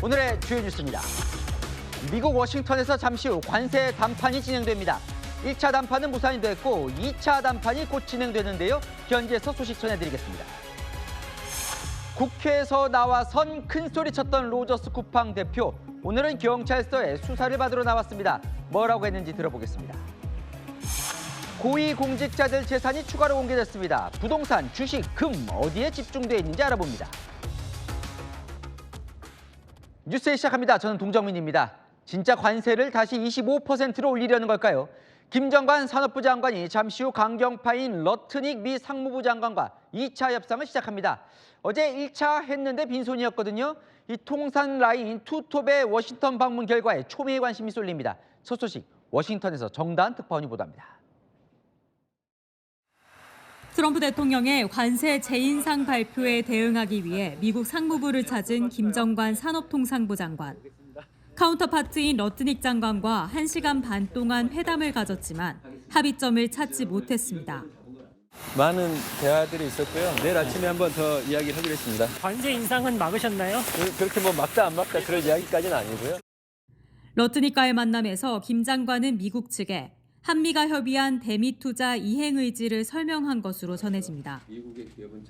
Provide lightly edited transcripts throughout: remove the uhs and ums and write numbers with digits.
오늘의 주요 뉴스입니다. 미국 워싱턴에서 잠시 후 관세 담판이 진행됩니다. 1차 담판은 무산이 됐고 2차 담판이 곧 진행되는데요. 현지에서 소식 전해드리겠습니다. 국회에서 나와선 큰 소리 쳤던 로저스 쿠팡 대표. 오늘은 경찰서에 수사를 받으러 나왔습니다. 뭐라고 했는지 들어보겠습니다. 고위공직자들 재산이 추가로 공개됐습니다. 부동산, 주식, 금 어디에 집중돼 있는지 알아봅니다. 뉴스 시작합니다. 저는 동정민입니다. 진짜 관세를 다시 25%로 올리려는 걸까요? 김정관 산업부 장관이 잠시 후 강경파인 러트닉 미 상무부 장관과 2차 협상을 시작합니다. 어제 1차 했는데 빈손이었거든요. 이 통산 라인 투톱의 워싱턴 방문 결과에 초미의 관심이 쏠립니다. 첫 소식 워싱턴에서 정다은 특파원이 보도합니다. 트럼프 대통령의 관세 재인상 발표에 대응하기 위해 미국 상무부를 찾은 김정관 산업통상부 장관. 카운터파트인 러트닉 장관과 1시간 반 동안 회담을 가졌지만 합의점을 찾지 못했습니다. 많은 대화들이 있었고요. 내일 아침에 한 번 더 이야기를 하기로 했습니다. 관세 인상은 막으셨나요? 그렇게 뭐 막다 안 막다 그럴 이야기까지는 아니고요. 러트닉과의 만남에서 김 장관은 미국 측에 한미가 협의한 대미 투자 이행 의지를 설명한 것으로 전해집니다.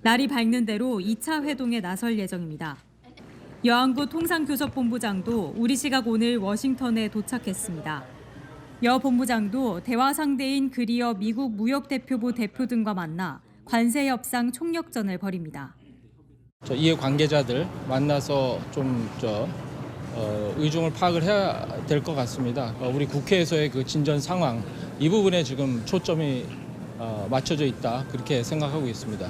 날이 밝는 대로 2차 회동에 나설 예정입니다. 여안구 통상교섭본부장도 우리 시각 오늘 워싱턴에 도착했습니다. 여 본부장도 대화 상대인 그리어 미국 무역대표부 대표 등과 만나 관세 협상 총력전을 벌입니다. 이해 관계자들 만나서 좀 의중을 파악을 해야 될 것 같습니다. 우리 국회에서의 그 진전 상황 이 부분에 지금 초점이 맞춰져 있다 그렇게 생각하고 있습니다.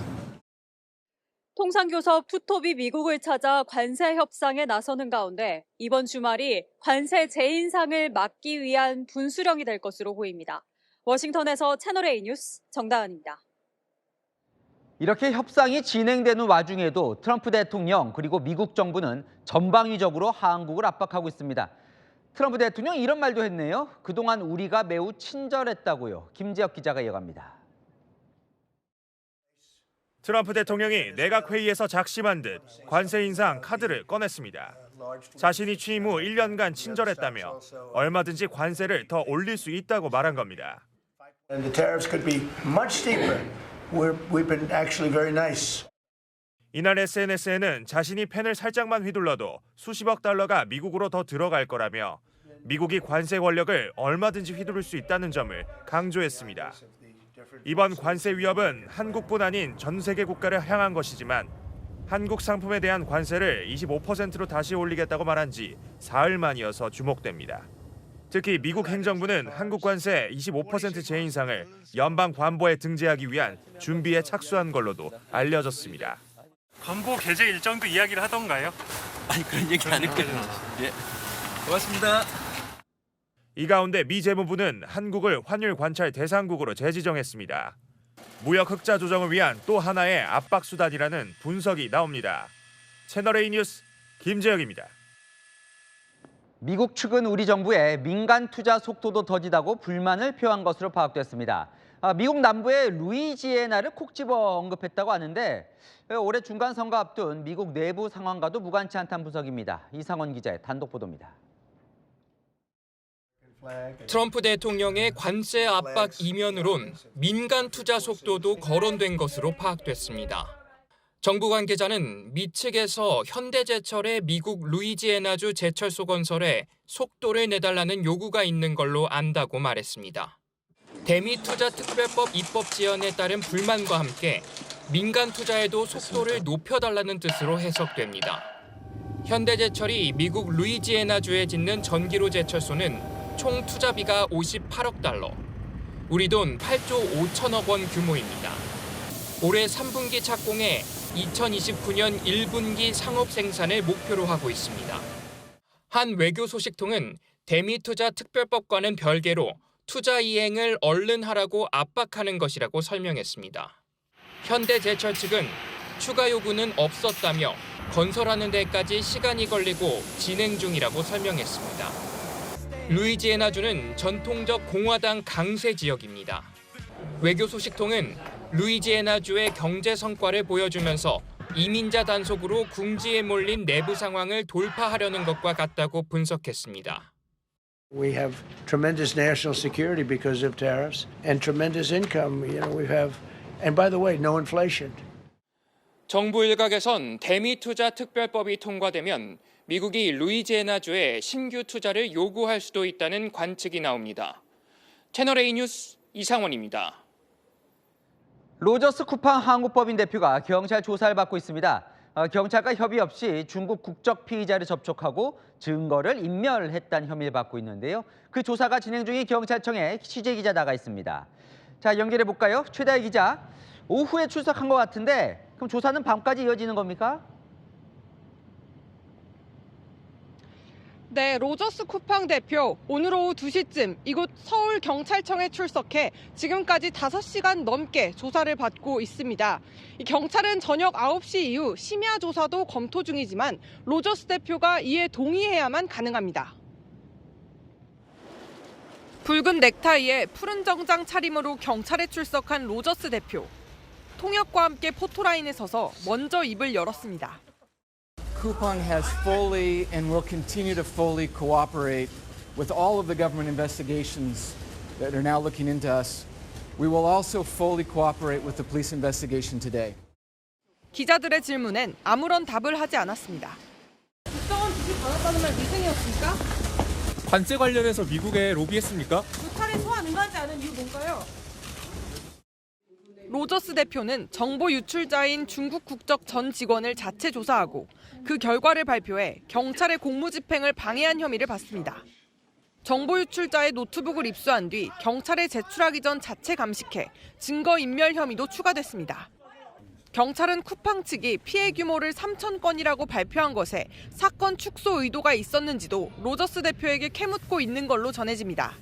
통상교섭 투톱이 미국을 찾아 관세 협상에 나서는 가운데 이번 주말이 관세 재인상을 막기 위한 분수령이 될 것으로 보입니다. 워싱턴에서 채널A 뉴스 정다은입니다. 이렇게 협상이 진행되는 와중에도 트럼프 대통령 그리고 미국 정부는 전방위적으로 한국을 압박하고 있습니다. 트럼프 대통령이 이런 말도 했네요. 그동안 우리가 매우 친절했다고요. 김재혁 기자가 이어갑니다. 트럼프 대통령이 내각회의에서 작심한 듯 관세 인상 카드를 꺼냈습니다. 자신이 취임 후 1년간 친절했다며 얼마든지 관세를 더 올릴 수 있다고 말한 겁니다. And the tariffs could be much steeper. We've been actually very nice. 이날 SNS에는 자신이 펜을 살짝만 휘둘러도 수십억 달러가 미국으로 더 들어갈 거라며 미국이 관세 권력을 얼마든지 휘두를 수 있다는 점을 강조했습니다. 이번 관세 위협은 한국뿐 아닌 전 세계 국가를 향한 것이지만 한국 상품에 대한 관세를 25%로 다시 올리겠다고 말한 지 사흘 만이어서 주목됩니다. 특히 미국 행정부는 한국 관세 25% 재인상을 연방 관보에 등재하기 위한 준비에 착수한 걸로도 알려졌습니다. 관보 개최 일정도 이야기를 하던가요? 아니 그런 얘기 안 했고요. 예, 고맙습니다. 이 가운데 미 재무부는 한국을 환율 관찰 대상국으로 재지정했습니다. 무역 흑자 조정을 위한 또 하나의 압박 수단이라는 분석이 나옵니다. 채널A 뉴스 김재혁입니다. 미국 측은 우리 정부의 민간 투자 속도도 더디다고 불만을 표한 것으로 파악됐습니다. 미국 남부의 루이지애나를 콕 집어 언급했다고 하는데 올해 중간 선거 앞둔 미국 내부 상황과도 무관치 않다는 분석입니다. 이상원 기자의 단독 보도입니다. 트럼프 대통령의 관세 압박 이면으론 민간 투자 속도도 거론된 것으로 파악됐습니다. 정부 관계자는 미 측에서 현대제철의 미국 루이지애나주 제철소 건설에 속도를 내달라는 요구가 있는 걸로 안다고 말했습니다. 대미투자특별법 입법 지연에 따른 불만과 함께 민간 투자에도 속도를 높여달라는 뜻으로 해석됩니다. 현대제철이 미국 루이지애나주에 짓는 전기로 제철소는 총 투자비가 58억 달러, 우리 돈 8조 5천억 원 규모입니다. 올해 3분기 착공에 2029년 1분기 상업 생산을 목표로 하고 있습니다. 한 외교 소식통은 대미투자 특별법과는 별개로 투자 이행을 얼른 하라고 압박하는 것이라고 설명했습니다. 현대제철 측은 추가 요구는 없었다며 건설하는 데까지 시간이 걸리고 진행 중이라고 설명했습니다. 루이지애나주는 전통적 공화당 강세 지역입니다. 외교 소식통은 루이지애나주의 경제 성과를 보여주면서 이민자 단속으로 궁지에 몰린 내부 상황을 돌파하려는 것과 같다고 분석했습니다. We have tremendous national security because of tariffs and tremendous income. We have, and by the way, no inflation. 정부 일각에선 대미 투자 특별법이 통과되면 미국이 루이지애나주에 신규 투자를 요구할 수도 있다는 관측이 나옵니다. 채널A 뉴스 이상원입니다. 로저스 쿠팡 한국법인 대표가 경찰 조사를 받고 있습니다. 경찰과 협의 없이 중국 국적 피의자를 접촉하고 증거를 인멸했다는 혐의를 받고 있는데요. 그 조사가 진행 중인 경찰청에 취재 기자 나가 있습니다. 자, 연결해 볼까요? 최다희 기자, 오후에 출석한 것 같은데 그럼 조사는 밤까지 이어지는 겁니까? 네, 로저스 쿠팡 대표 오늘 오후 2시쯤 이곳 서울경찰청에 출석해 지금까지 5시간 넘게 조사를 받고 있습니다. 경찰은 저녁 9시 이후 심야 조사도 검토 중이지만 로저스 대표가 이에 동의해야만 가능합니다. 붉은 넥타이에 푸른 정장 차림으로 경찰에 출석한 로저스 대표. 통역과 함께 포토라인에 서서 먼저 입을 열었습니다. Coupang has fully and will continue to fully cooperate with all of the government investigations that are now looking into us. We will also fully cooperate with the police investigation today. 기자들의 질문엔 아무런 답을 하지 않았습니다. 국정원 지시 받았다는 말 미생이었습니까? 관세 관련해서 미국에 로비했습니까? 두 차례 소환 응하지 않은 이유 뭔가요? 로저스 대표는 정보 유출자인 중국 국적 전 직원을 자체 조사하고 그 결과를 발표해 경찰의 공무집행을 방해한 혐의를 받습니다. 정보 유출자의 노트북을 입수한 뒤 경찰에 제출하기 전 자체 감식해 증거인멸 혐의도 추가됐습니다. 경찰은 쿠팡 측이 피해 규모를 3천 건이라고 발표한 것에 사건 축소 의도가 있었는지도 로저스 대표에게 캐묻고 있는 걸로 전해집니다.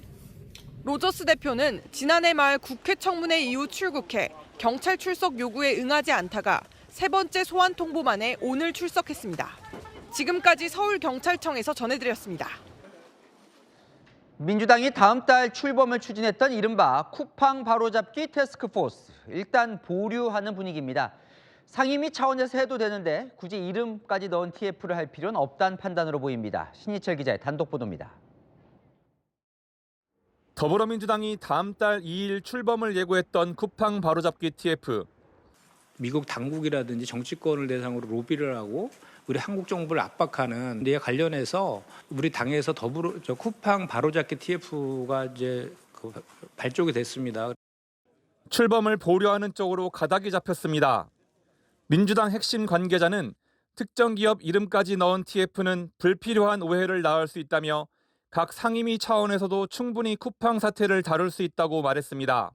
로저스 대표는 지난해 말 국회 청문회 이후 출국해 경찰 출석 요구에 응하지 않다가 세 번째 소환 통보 만에 오늘 출석했습니다. 지금까지 서울경찰청에서 전해드렸습니다. 민주당이 다음 달 출범을 추진했던 이른바 쿠팡 바로잡기 태스크포스, 일단 보류하는 분위기입니다. 상임위 차원에서 해도 되는데 굳이 이름까지 넣은 TF를 할 필요는 없다는 판단으로 보입니다. 신희철 기자의 단독 보도입니다. 더불어민주당이 다음 달 2일 출범을 예고했던 쿠팡 바로잡기 TF. 미국 당국이라든지 정치권을 대상으로 로비를 하고 우리 한국 정부를 압박하는 데에 관련해서 우리 당에서 쿠팡 바로잡기 TF가 이제 발족이 됐습니다. 출범을 보류하는 쪽으로 가닥이 잡혔습니다. 민주당 핵심 관계자는 특정 기업 이름까지 넣은 TF는 불필요한 오해를 낳을 수 있다며 각 상임위 차원에서도 충분히 쿠팡 사태를 다룰 수 있다고 말했습니다.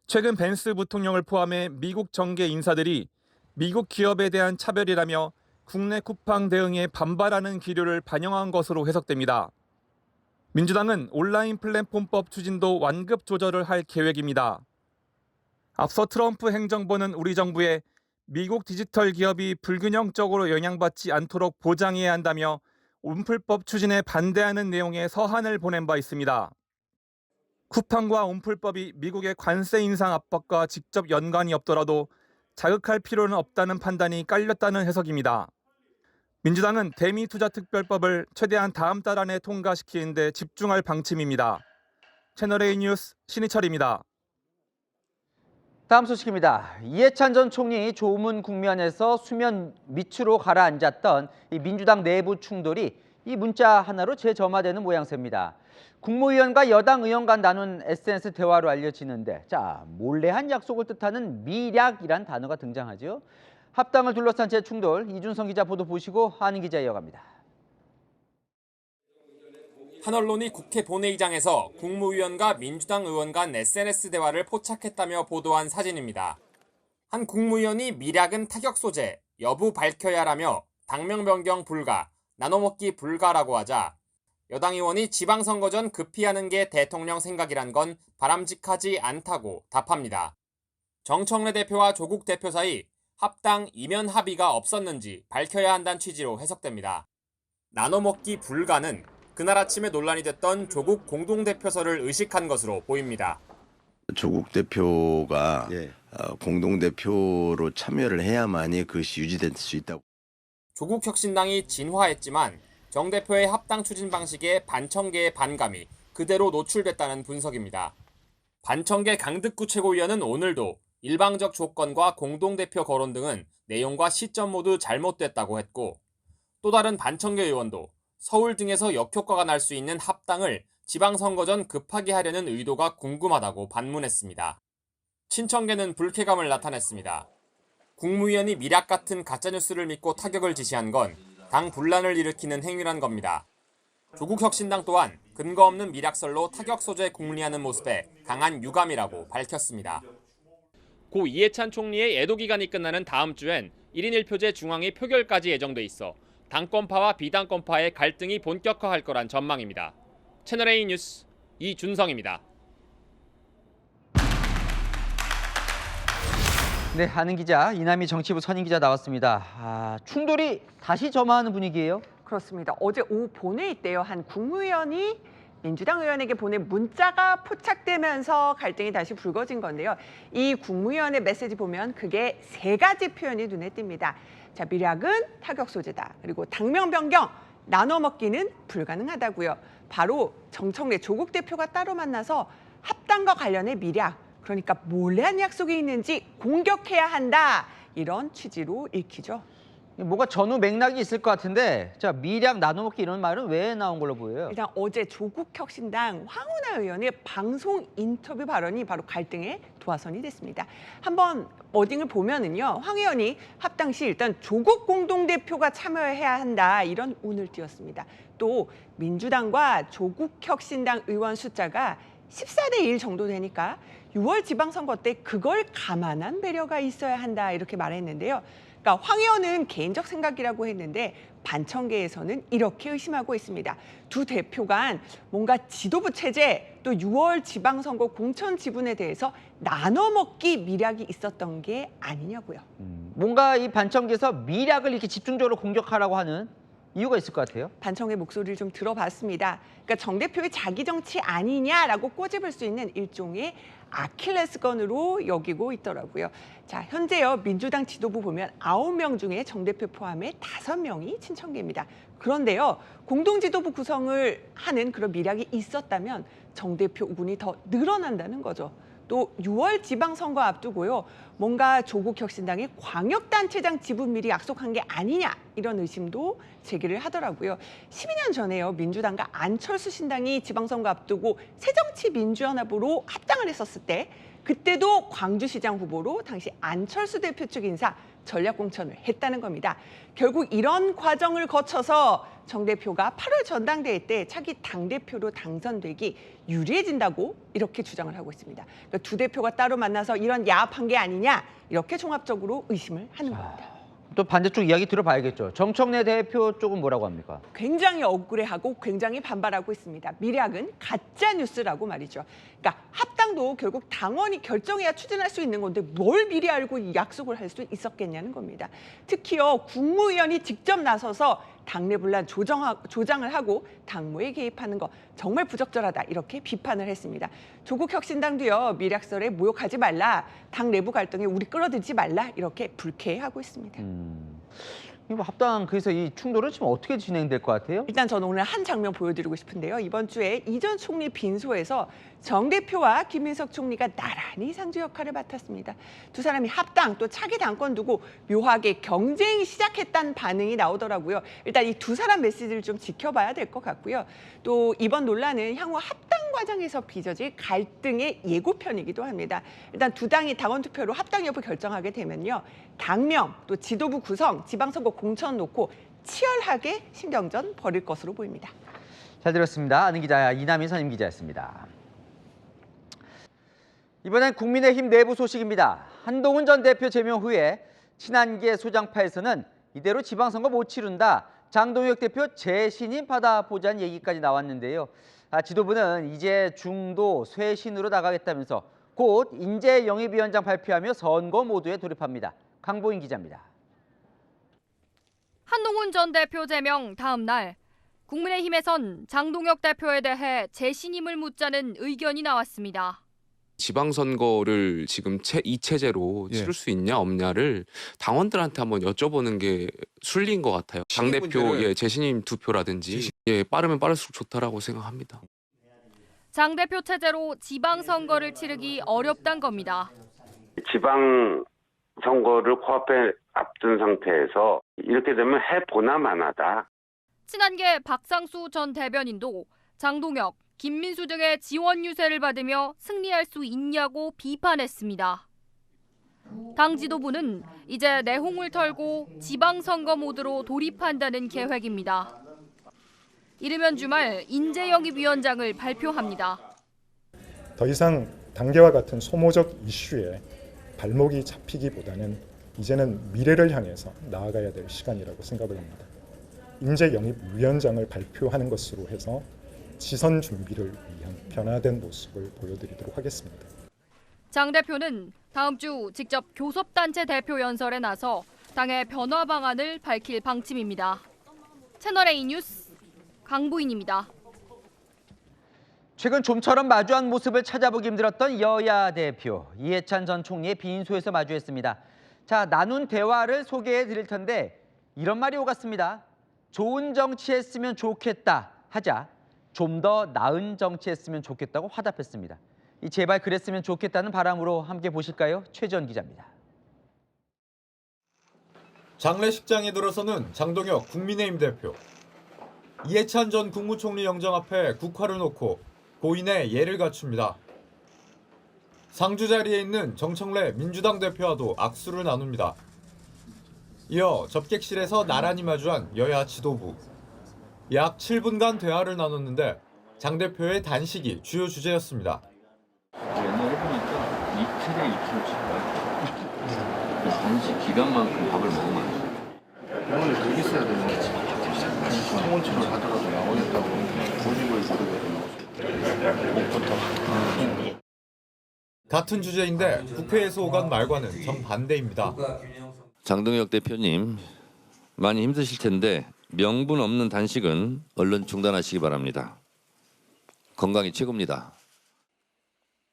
최근 벤스 부통령을 포함해 미국 정계 인사들이 미국 기업에 대한 차별이라며 국내 쿠팡 대응에 반발하는 기류를 반영한 것으로 해석됩니다. 민주당은 온라인 플랫폼법 추진도 완급 조절을 할 계획입니다. 앞서 트럼프 행정부는 우리 정부에 미국 디지털 기업이 불균형적으로 영향받지 않도록 보장해야 한다며 온풀법 추진에 반대하는 내용의 서한을 보낸 바 있습니다. 쿠팡과 온풀법이 미국의 관세 인상 압박과 직접 연관이 없더라도 자극할 필요는 없다는 판단이 깔렸다는 해석입니다. 민주당은 대미투자특별법을 최대한 다음 달 안에 통과시키는 데 집중할 방침입니다. 채널A 뉴스 신희철입니다. 다음 소식입니다. 이해찬 전 총리 조문 국면에서 수면 밑으로 가라앉았던 이 민주당 내부 충돌이 이 문자 하나로 재점화되는 모양새입니다. 국무위원과 여당 의원 간 나눈 SNS 대화로 알려지는데, 자, 몰래한 약속을 뜻하는 미략이란 단어가 등장하죠. 합당을 둘러싼 재충돌, 이준성 기자 보도 보시고 한인 기자 이어갑니다. 한 언론이 국회 본회의장에서 국무위원과 민주당 의원 간 SNS 대화를 포착했다며 보도한 사진입니다. 한 국무위원이 미략은 타격 소재, 여부 밝혀야라며 당명 변경 불가, 나눠먹기 불가라고 하자 여당 의원이 지방선거 전 급히 하는 게 대통령 생각이란 건 바람직하지 않다고 답합니다. 정청래 대표와 조국 대표 사이 합당 이면 합의가 없었는지 밝혀야 한다는 취지로 해석됩니다. 나눠먹기 불가는 그날 아침에 논란이 됐던 조국 공동대표설을 의식한 것으로 보입니다. 조국 대표가 공동대표로 참여를 해야만이 그것이 유지될 수 있다고. 조국 혁신당이 진화했지만 정 대표의 합당 추진 방식에 반청계의 반감이 그대로 노출됐다는 분석입니다. 반청계 강득구 최고위원은 오늘도 일방적 조건과 공동대표 거론 등은 내용과 시점 모두 잘못됐다고 했고, 또 다른 반청계 의원도 서울 등에서 역효과가 날 수 있는 합당을 지방선거 전 급하게 하려는 의도가 궁금하다고 반문했습니다. 친청계는 불쾌감을 나타냈습니다. 국무위원이 미략 같은 가짜뉴스를 믿고 타격을 지시한 건 당 분란을 일으키는 행위란 겁니다. 조국 혁신당 또한 근거 없는 미략설로 타격 소재 국리하는 모습에 강한 유감이라고 밝혔습니다. 고 이해찬 총리의 애도 기간이 끝나는 다음 주엔 1인 1표제 중앙위 표결까지 예정돼 있어 당권파와 비당권파의 갈등이 본격화할 거란 전망입니다. 채널A 뉴스 이준성입니다. 네, 아는 기자, 이남희 정치부 선임 기자 나왔습니다. 충돌이 다시 점화하는 분위기예요? 그렇습니다. 어제 오후 본회의 때요. 한 국무위원이 민주당 의원에게 보낸 문자가 포착되면서 갈등이 다시 불거진 건데요. 이 국무위원의 메시지 보면 그게 3가지 표현이 눈에 띕니다. 자, 미략은 타격 소재다. 그리고 당명 변경, 나눠 먹기는 불가능하다고요. 바로 정청래 조국 대표가 따로 만나서 합당과 관련해 미략, 그러니까 몰래 한 약속이 있는지 공격해야 한다. 이런 취지로 읽히죠. 뭐가 전후 맥락이 있을 것 같은데, 자, 미략 나눠먹기 이런 말은 왜 나온 걸로 보여요? 일단 어제 조국혁신당 황운하 의원의 방송 인터뷰 발언이 바로 갈등의 도화선이 됐습니다. 한번 워딩을 보면은요, 황 의원이 합당 시 일단 조국 공동대표가 참여해야 한다 이런 운을 띄웠습니다. 또 민주당과 조국혁신당 의원 숫자가 14대 1 정도 되니까 6월 지방선거 때 그걸 감안한 배려가 있어야 한다 이렇게 말했는데요. 그러니까 황 의원은 개인적 생각이라고 했는데 반청계에서는 이렇게 의심하고 있습니다. 두 대표 간 뭔가 지도부 체제 또 6월 지방선거 공천 지분에 대해서 나눠먹기 미략이 있었던 게 아니냐고요. 뭔가 이 반청계에서 미략을 이렇게 집중적으로 공격하라고 하는 이유가 있을 것 같아요. 반청의 목소리를 좀 들어봤습니다. 그러니까 정 대표의 자기 정치 아니냐라고 꼬집을 수 있는 일종의 아킬레스건으로 여기고 있더라고요. 자, 현재요 민주당 지도부 보면 9명 중에 정 대표 포함해 5명이 친청계입니다. 그런데요 공동 지도부 구성을 하는 그런 미략이 있었다면 정 대표 우군이 더 늘어난다는 거죠. 또 6월 지방선거 앞두고요. 뭔가 조국혁신당의 광역단체장 지분 미리 약속한 게 아니냐 이런 의심도 제기를 하더라고요. 12년 전에요. 민주당과 안철수 신당이 지방선거 앞두고 새정치민주연합으로 합당을 했었을 때 그때도 광주시장 후보로 당시 안철수 대표 측 인사 전략공천을 했다는 겁니다. 결국 이런 과정을 거쳐서 정 대표가 8월 전당대회 때 차기 당대표로 당선되기 유리해진다고 이렇게 주장을 하고 있습니다. 그러니까 두 대표가 따로 만나서 이런 야합한 게 아니냐 이렇게 종합적으로 의심을 하는 겁니다. 또 반대쪽 이야기 들어봐야겠죠. 정청래 대표 쪽은 뭐라고 합니까? 굉장히 억울해하고 굉장히 반발하고 있습니다. 미략은 가짜 뉴스라고 말이죠. 그러니까 합당도 결국 당원이 결정해야 추진할 수 있는 건데 뭘 미리 알고 약속을 할 수 있었겠냐는 겁니다. 특히요 국무위원이 직접 나서서 당내 분란 조장을 하고 당무에 개입하는 거 정말 부적절하다 이렇게 비판을 했습니다. 조국혁신당도요 미략설에 모욕하지 말라, 당 내부 갈등에 우리 끌어들이지 말라 이렇게 불쾌해하고 있습니다. 합당 그래서 이 충돌은 지금 어떻게 진행될 것 같아요? 일단 저는 오늘 한 장면 보여드리고 싶은데요. 이번 주에 이 전 총리 빈소에서 정 대표와 김민석 총리가 나란히 상주 역할을 맡았습니다. 두 사람이 합당 또 차기 당권 두고 묘하게 경쟁이 시작했다는 반응이 나오더라고요. 일단 이 두 사람 메시지를 좀 지켜봐야 될 것 같고요. 또 이번 논란은 향후 합당 과정에서 빚어질 갈등의 예고편이기도 합니다. 일단 두 당이 당원 투표로 합당 여부 결정하게 되면요. 당명 또 지도부 구성, 지방선거 공천 놓고 치열하게 신경전 벌일 것으로 보입니다. 잘 들었습니다. 아는 기자 이남희 선임 기자였습니다. 이번엔 국민의힘 내부 소식입니다. 한동훈 전 대표 제명 후에 친한계 소장파에서는 이대로 지방선거 못 치른다. 장동혁 대표 재신임 받아보자는 얘기까지 나왔는데요. 지도부는 이제 중도 쇄신으로 나가겠다면서 곧 인재 영입위원장 발표하며 선거 모드에 돌입합니다. 강보인 기자입니다. 한동훈 전 대표 제명 다음 날 국민의힘에선 장동혁 대표에 대해 재신임을 묻자는 의견이 나왔습니다. 지방선거를 지금 이 체제로 치를 수 있냐 없냐를 당원들한테 한번 여쭤보는 게 순리인 것 같아요. 당대표 재신임 투표라든지 빠르면 빠를수록 좋다라고 생각합니다. 장 대표 체제로 지방선거를 치르기 어렵단 겁니다. 지방선거를 코앞에 앞둔 상태에서 이렇게 되면 해보나 마나다. 친한계 박상수 전 대변인도 장동혁, 김민수 등의 지원 유세를 받으며 승리할 수 있냐고 비판했습니다. 당 지도부는 이제 내홍을 털고 지방선거 모드로 돌입한다는 계획입니다. 이르면 주말 인재영입위원장을 발표합니다. 더 이상 당계와 같은 소모적 이슈에 발목이 잡히기보다는 이제는 미래를 향해서 나아가야 될 시간이라고 생각을 합니다. 인재영입위원장을 발표하는 것으로 해서 지선 준비를 위한 변화된 모습을 보여드리도록 하겠습니다. 장 대표는 다음 주 직접 교섭단체 대표 연설에 나서 당의 변화 방안을 밝힐 방침입니다. 채널A 뉴스 강부인입니다. 최근 좀처럼 마주한 모습을 찾아보기 힘들었던 여야 대표 이해찬 전 총리의 빈소에서 마주했습니다. 자, 나눈 대화를 소개해 드릴 텐데 이런 말이 오갔습니다. 좋은 정치했으면 좋겠다 하자 좀 더 나은 정치했으면 좋겠다고 화답했습니다. 이 제발 그랬으면 좋겠다는 바람으로 함께 보실까요? 최지원 기자입니다. 장례식장에 들어서는 장동혁 국민의힘 대표. 이해찬 전 국무총리 영정 앞에 국화를 놓고 고인의 예를 갖춥니다. 상주 자리에 있는 정청래 민주당 대표와도 악수를 나눕니다. 이어 접객실에서 나란히 마주한 여야 지도부. 약 7분간 대화를 나눴는데 장 대표의 단식이 주요 주제였습니다. 옛날에 보니까 이틀에 2kg씩 가요. 단식 기간만큼 밥을 먹으면 안 돼요. 오늘 그게 있어야 되는 거지. 통원치를 하더라도 나오겠다고 고집을 부르거든요. 목부터. 같은 주제인데 국회에서 오간 말과는 정반대입니다. 장동혁 대표님 많이 힘드실 텐데 명분 없는 단식은 얼른 중단하시기 바랍니다. 건강이 최고입니다.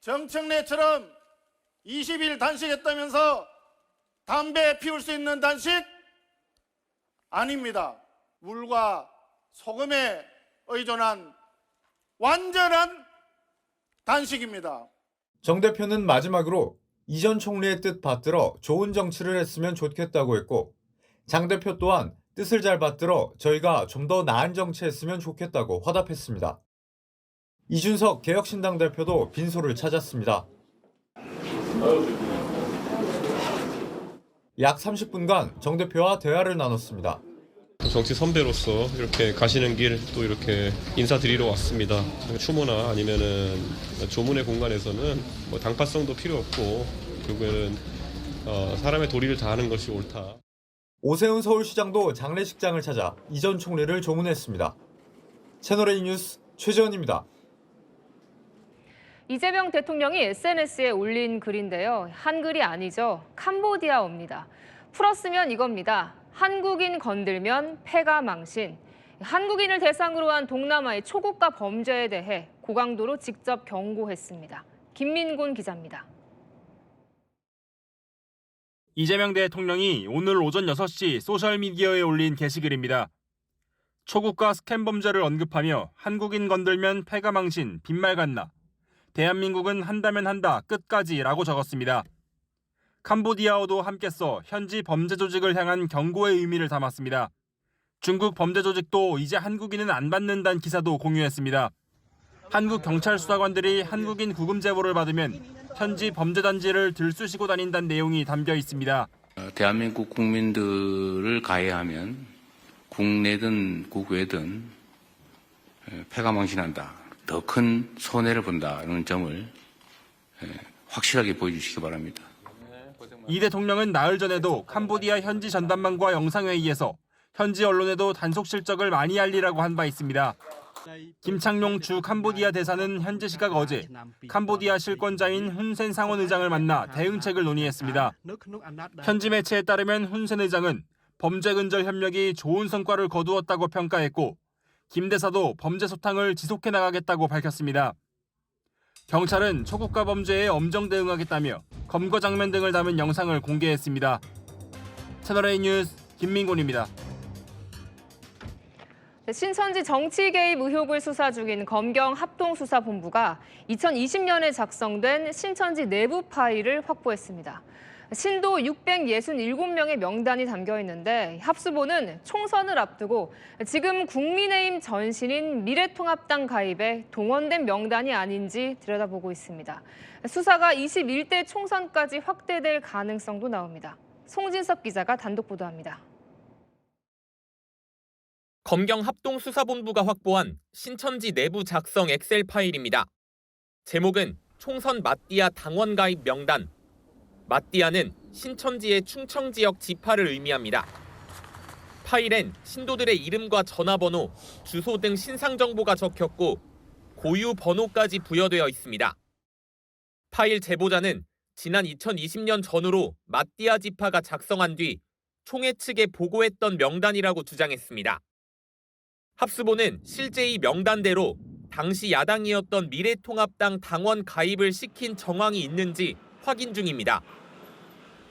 정청래처럼 20일 단식했다면서 담배 피울 수 있는 단식? 아닙니다. 물과 소금에 의존한 완전한 단식입니다. 정 대표는 마지막으로 이 전 총리의 뜻 받들어 좋은 정치를 했으면 좋겠다고 했고 장 대표 또한 뜻을 잘 받들어 저희가 좀 더 나은 정치했으면 좋겠다고 화답했습니다. 이준석 개혁신당 대표도 빈소를 찾았습니다. 약 30분간 정 대표와 대화를 나눴습니다. 정치 선배로서 이렇게 가시는 길 또 이렇게 인사드리러 왔습니다. 추모나 아니면은 조문의 공간에서는 뭐 당파성도 필요 없고 결국에는 사람의 도리를 다하는 것이 옳다. 오세훈 서울시장도 장례식장을 찾아 이 전 총리를 조문했습니다. 채널A 뉴스 최지원입니다. 이재명 대통령이 SNS에 올린 글인데요. 한글이 아니죠. 캄보디아어입니다. 풀었으면 이겁니다. 한국인 건들면 패가 망신. 한국인을 대상으로 한 동남아의 초국가 범죄에 대해 고강도로 직접 경고했습니다. 김민곤 기자입니다. 이재명 대통령이 오늘 오전 6시 소셜미디어에 올린 게시글입니다. 초국가 스캔 범죄를 언급하며 한국인 건들면 패가 망신, 빈말 같나. 대한민국은 한다면 한다, 끝까지라고 적었습니다. 캄보디아어도 함께 써 현지 범죄 조직을 향한 경고의 의미를 담았습니다. 중국 범죄 조직도 이제 한국인은 안 받는다는 기사도 공유했습니다. 한국 경찰 수사관들이 한국인 구금 제보를 받으면 현지 범죄 단지를 들쑤시고 다닌다는 내용이 담겨 있습니다. 대한민국 국민들을 가해하면 국내든 국외든 패가 망신한다. 더 큰 손해를 본다는 점을 확실하게 보여주시기 바랍니다. 이 대통령은 나흘 전에도 캄보디아 현지 전담반과 영상회의에서 현지 언론에도 단속 실적을 많이 알리라고 한 바 있습니다. 김창룡 주 캄보디아 대사는 현지 시각 어제 캄보디아 실권자인 훈센 상원 의장을 만나 대응책을 논의했습니다. 현지 매체에 따르면 훈센 의장은 범죄 근절 협력이 좋은 성과를 거두었다고 평가했고 김 대사도 범죄 소탕을 지속해 나가겠다고 밝혔습니다. 경찰은 초국가 범죄에 엄정 대응하겠다며 검거 장면 등을 담은 영상을 공개했습니다. 채널A 뉴스 김민곤입니다. 신천지 정치 개입 의혹을 수사 중인 검경 합동수사본부가 2020년에 작성된 신천지 내부 파일을 확보했습니다. 신도 667명의 명단이 담겨 있는데 합수본은 총선을 앞두고 지금 국민의힘 전신인 미래통합당 가입에 동원된 명단이 아닌지 들여다보고 있습니다. 수사가 21대 총선까지 확대될 가능성도 나옵니다. 송진섭 기자가 단독 보도합니다. 검경 합동수사본부가 확보한 신천지 내부 작성 엑셀 파일입니다. 제목은 총선 마띠아 당원 가입 명단. 마띠아는 신천지의 충청 지역 지파를 의미합니다. 파일엔 신도들의 이름과 전화번호, 주소 등 신상 정보가 적혔고 고유 번호까지 부여되어 있습니다. 파일 제보자는 지난 2020년 전후로 마띠아 지파가 작성한 뒤 총회 측에 보고했던 명단이라고 주장했습니다. 합수본은 실제 이 명단대로 당시 야당이었던 미래통합당 당원 가입을 시킨 정황이 있는지 확인 중입니다.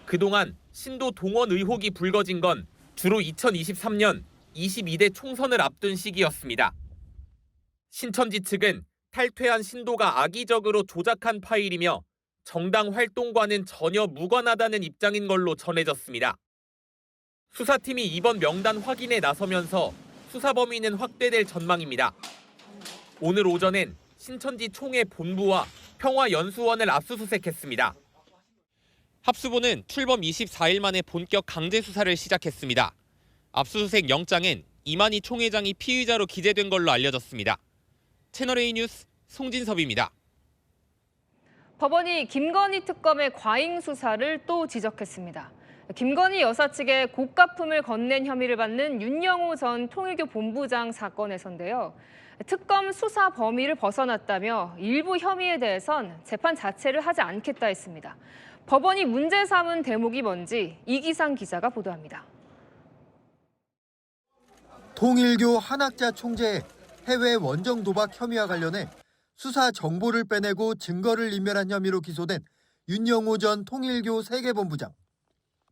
그동안 신도 동원 의혹이 불거진 건 주로 2023년 22대 총선을 앞둔 시기였습니다. 신천지 측은 탈퇴한 신도가 악의적으로 조작한 파일이며 정당 활동과는 전혀 무관하다는 입장인 걸로 전해졌습니다. 수사팀이 이번 명단 확인에 나서면서 수사 범위는 확대될 전망입니다. 오늘 오전엔 신천지 총회 본부와 평화연수원을 압수수색했습니다. 합수본은 출범 24일 만에 본격 강제 수사를 시작했습니다. 압수수색 영장엔 이만희 총회장이 피의자로 기재된 걸로 알려졌습니다. 채널A 뉴스 송진섭입니다. 법원이 김건희 특검의 과잉 수사를 또 지적했습니다. 김건희 여사 측에 고가품을 건넨 혐의를 받는 윤영호 전 통일교 본부장 사건에서인데요. 특검 수사 범위를 벗어났다며 일부 혐의에 대해선 재판 자체를 하지 않겠다 했습니다. 법원이 문제 삼은 대목이 뭔지 이기상 기자가 보도합니다. 통일교 한학자 총재의 해외 원정 도박 혐의와 관련해 수사 정보를 빼내고 증거를 인멸한 혐의로 기소된 윤영호 전 통일교 세계본부장.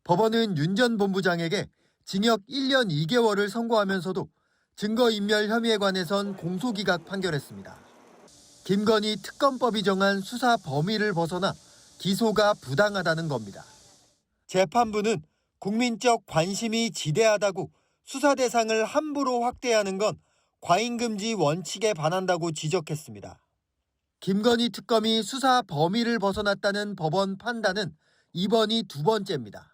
법원은 윤 전 본부장에게 징역 1년 2개월을 선고하면서도 증거인멸 혐의에 관해선 공소기각 판결했습니다. 김건희 특검법이 정한 수사 범위를 벗어나 기소가 부당하다는 겁니다. 재판부는 국민적 관심이 지대하다고 수사 대상을 함부로 확대하는 건 과잉금지 원칙에 반한다고 지적했습니다. 김건희 특검이 수사 범위를 벗어났다는 법원 판단은 이번이 두 번째입니다.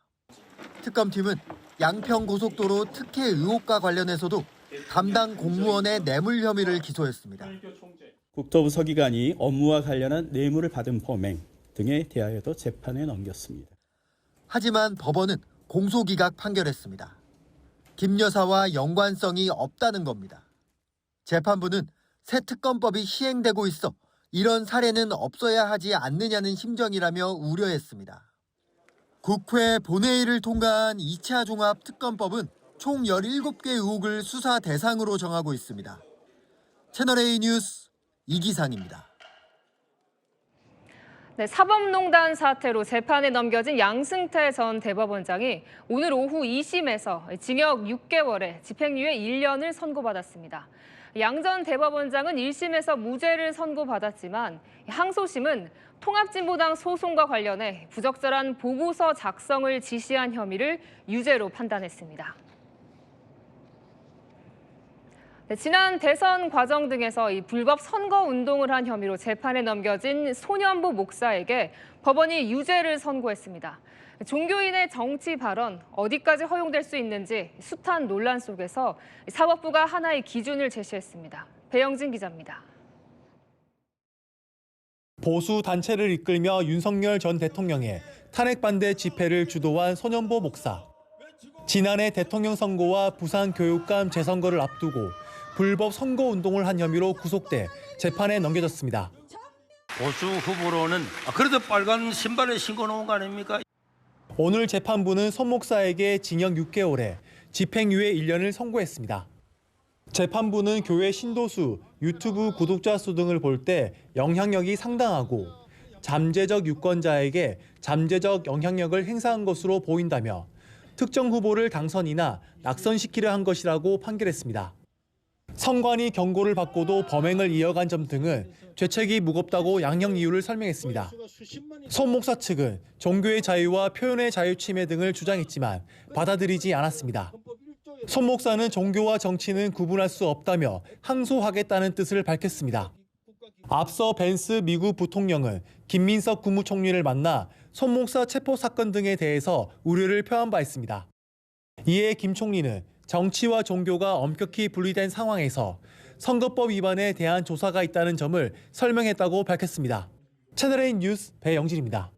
특검팀은 양평고속도로 특혜 의혹과 관련해서도 담당 공무원의 뇌물 혐의를 기소했습니다. 국토부 서기관이 업무와 관련한 뇌물을 받은 범행 등에 대하여도 재판에 넘겼습니다. 하지만 법원은 공소기각 판결했습니다. 김 여사와 연관성이 없다는 겁니다. 재판부는 새 특검법이 시행되고 있어 이런 사례는 없어야 하지 않느냐는 심정이라며 우려했습니다. 국회 본회의를 통과한 2차 종합특검법은 총 17개 의혹을 수사 대상으로 정하고 있습니다. 채널A 뉴스 이기상입니다. 네, 사법농단 사태로 재판에 넘겨진 양승태 전 대법원장이 오늘 오후 2심에서 징역 6개월에 집행유예 1년을 선고받았습니다. 양 전 대법원장은 1심에서 무죄를 선고받았지만 항소심은 통합진보당 소송과 관련해 부적절한 보고서 작성을 지시한 혐의를 유죄로 판단했습니다. 네, 지난 대선 과정 등에서 이 불법 선거 운동을 한 혐의로 재판에 넘겨진 손연보 목사에게 법원이 유죄를 선고했습니다. 종교인의 정치 발언 어디까지 허용될 수 있는지 숱한 논란 속에서 사법부가 하나의 기준을 제시했습니다. 배영진 기자입니다. 보수 단체를 이끌며 윤석열 전 대통령의 탄핵 반대 집회를 주도한 손연보 목사. 지난해 대통령 선거와 부산교육감 재선거를 앞두고 불법 선거 운동을 한 혐의로 구속돼 재판에 넘겨졌습니다. 보수 후보로는 그래도 빨간 신발에 신고 놓은 거 아닙니까? 오늘 재판부는 손 목사에게 징역 6개월에 집행유예 1년을 선고했습니다. 재판부는 교회 신도수, 유튜브 구독자 수 등을 볼 때 영향력이 상당하고 잠재적 유권자에게 잠재적 영향력을 행사한 것으로 보인다며 특정 후보를 당선이나 낙선시키려 한 것이라고 판결했습니다. 선관위 경고를 받고도 범행을 이어간 점 등은 죄책이 무겁다고 양형 이유를 설명했습니다. 손 목사 측은 종교의 자유와 표현의 자유 침해 등을 주장했지만 받아들이지 않았습니다. 손 목사는 종교와 정치는 구분할 수 없다며 항소하겠다는 뜻을 밝혔습니다. 앞서 벤스 미국 부통령은 김민석 국무총리를 만나 손 목사 체포 사건 등에 대해서 우려를 표한 바 있습니다. 이에 김 총리는 정치와 종교가 엄격히 분리된 상황에서 선거법 위반에 대한 조사가 있다는 점을 설명했다고 밝혔습니다. 채널A 뉴스 배영진입니다.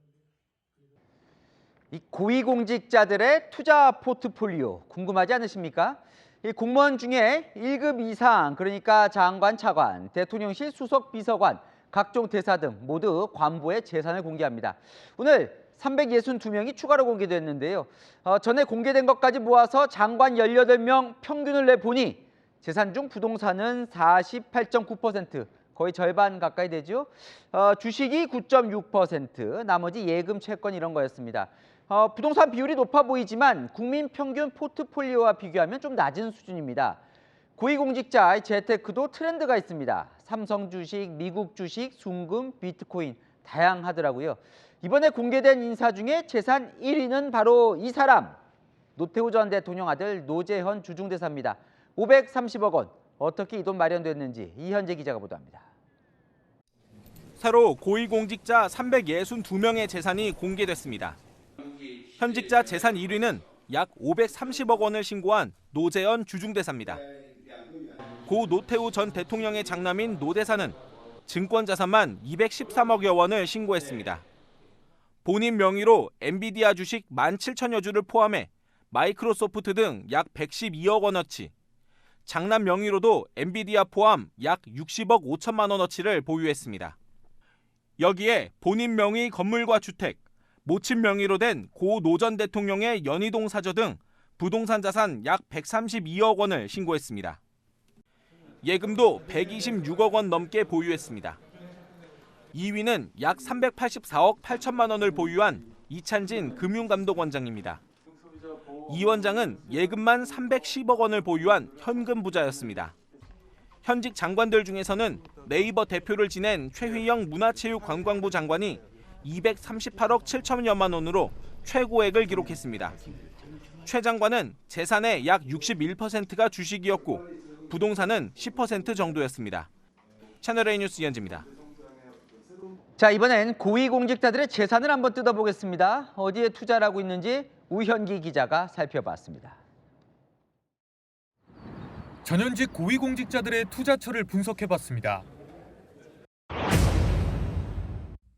이 고위공직자들의 투자 포트폴리오 궁금하지 않으십니까? 이 공무원 중에 1급 이상, 그러니까 장관, 차관, 대통령실 수석 비서관, 각종 대사 등 모두 관보의 재산을 공개합니다. 오늘 362명이 추가로 공개됐는데요. 전에 공개된 것까지 모아서 장관 18명 평균을 내보니 재산 중 부동산은 48.9%, 거의 절반 가까이 되죠. 주식이 9.6%, 나머지 예금, 채권 이런 거였습니다. 부동산 비율이 높아 보이지만 국민 평균 포트폴리오와 비교하면 좀 낮은 수준입니다. 고위공직자의 재테크도 트렌드가 있습니다. 삼성 주식, 미국 주식, 순금, 비트코인 다양하더라고요. 이번에 공개된 인사 중에 재산 1위는 바로 이 사람, 노태우 전 대통령 아들 노재현 주중대사입니다. 530억 원, 어떻게 이 돈 마련됐는지 이현재 기자가 보도합니다. 새로 고위공직자 362명의 재산이 공개됐습니다. 현직자 재산 1위는 약 530억 원을 신고한 노재현 주중대사입니다. 고 노태우 전 대통령의 장남인 노 대사는 증권 자산만 213억여 원을 신고했습니다. 본인 명의로 엔비디아 주식 17,000여 주를 포함해 마이크로소프트 등 약 112억 원어치, 장남 명의로도 엔비디아 포함 약 60억 5천만 원어치를 보유했습니다. 여기에 본인 명의 건물과 주택, 모친 명의로 된 고 노 전 대통령의 연희동 사저 등 부동산 자산 약 132억 원을 신고했습니다. 예금도 126억 원 넘게 보유했습니다. 2위는 약 384억 8천만 원을 보유한 이찬진 금융감독원장입니다. 이 원장은 예금만 310억 원을 보유한 현금 부자였습니다. 현직 장관들 중에서는 네이버 대표를 지낸 최휘영 문화체육관광부 장관이 238억 7천여만 원으로 최고액을 기록했습니다. 최 장관은 재산의 약 61%가 주식이었고 부동산은 10% 정도였습니다. 채널A 뉴스 이현지입니다. 자, 이번엔 고위공직자들의 재산을 한번 뜯어보겠습니다. 어디에 투자를 하고 있는지 우현기 기자가 살펴봤습니다. 전현직 고위공직자들의 투자처를 분석해봤습니다.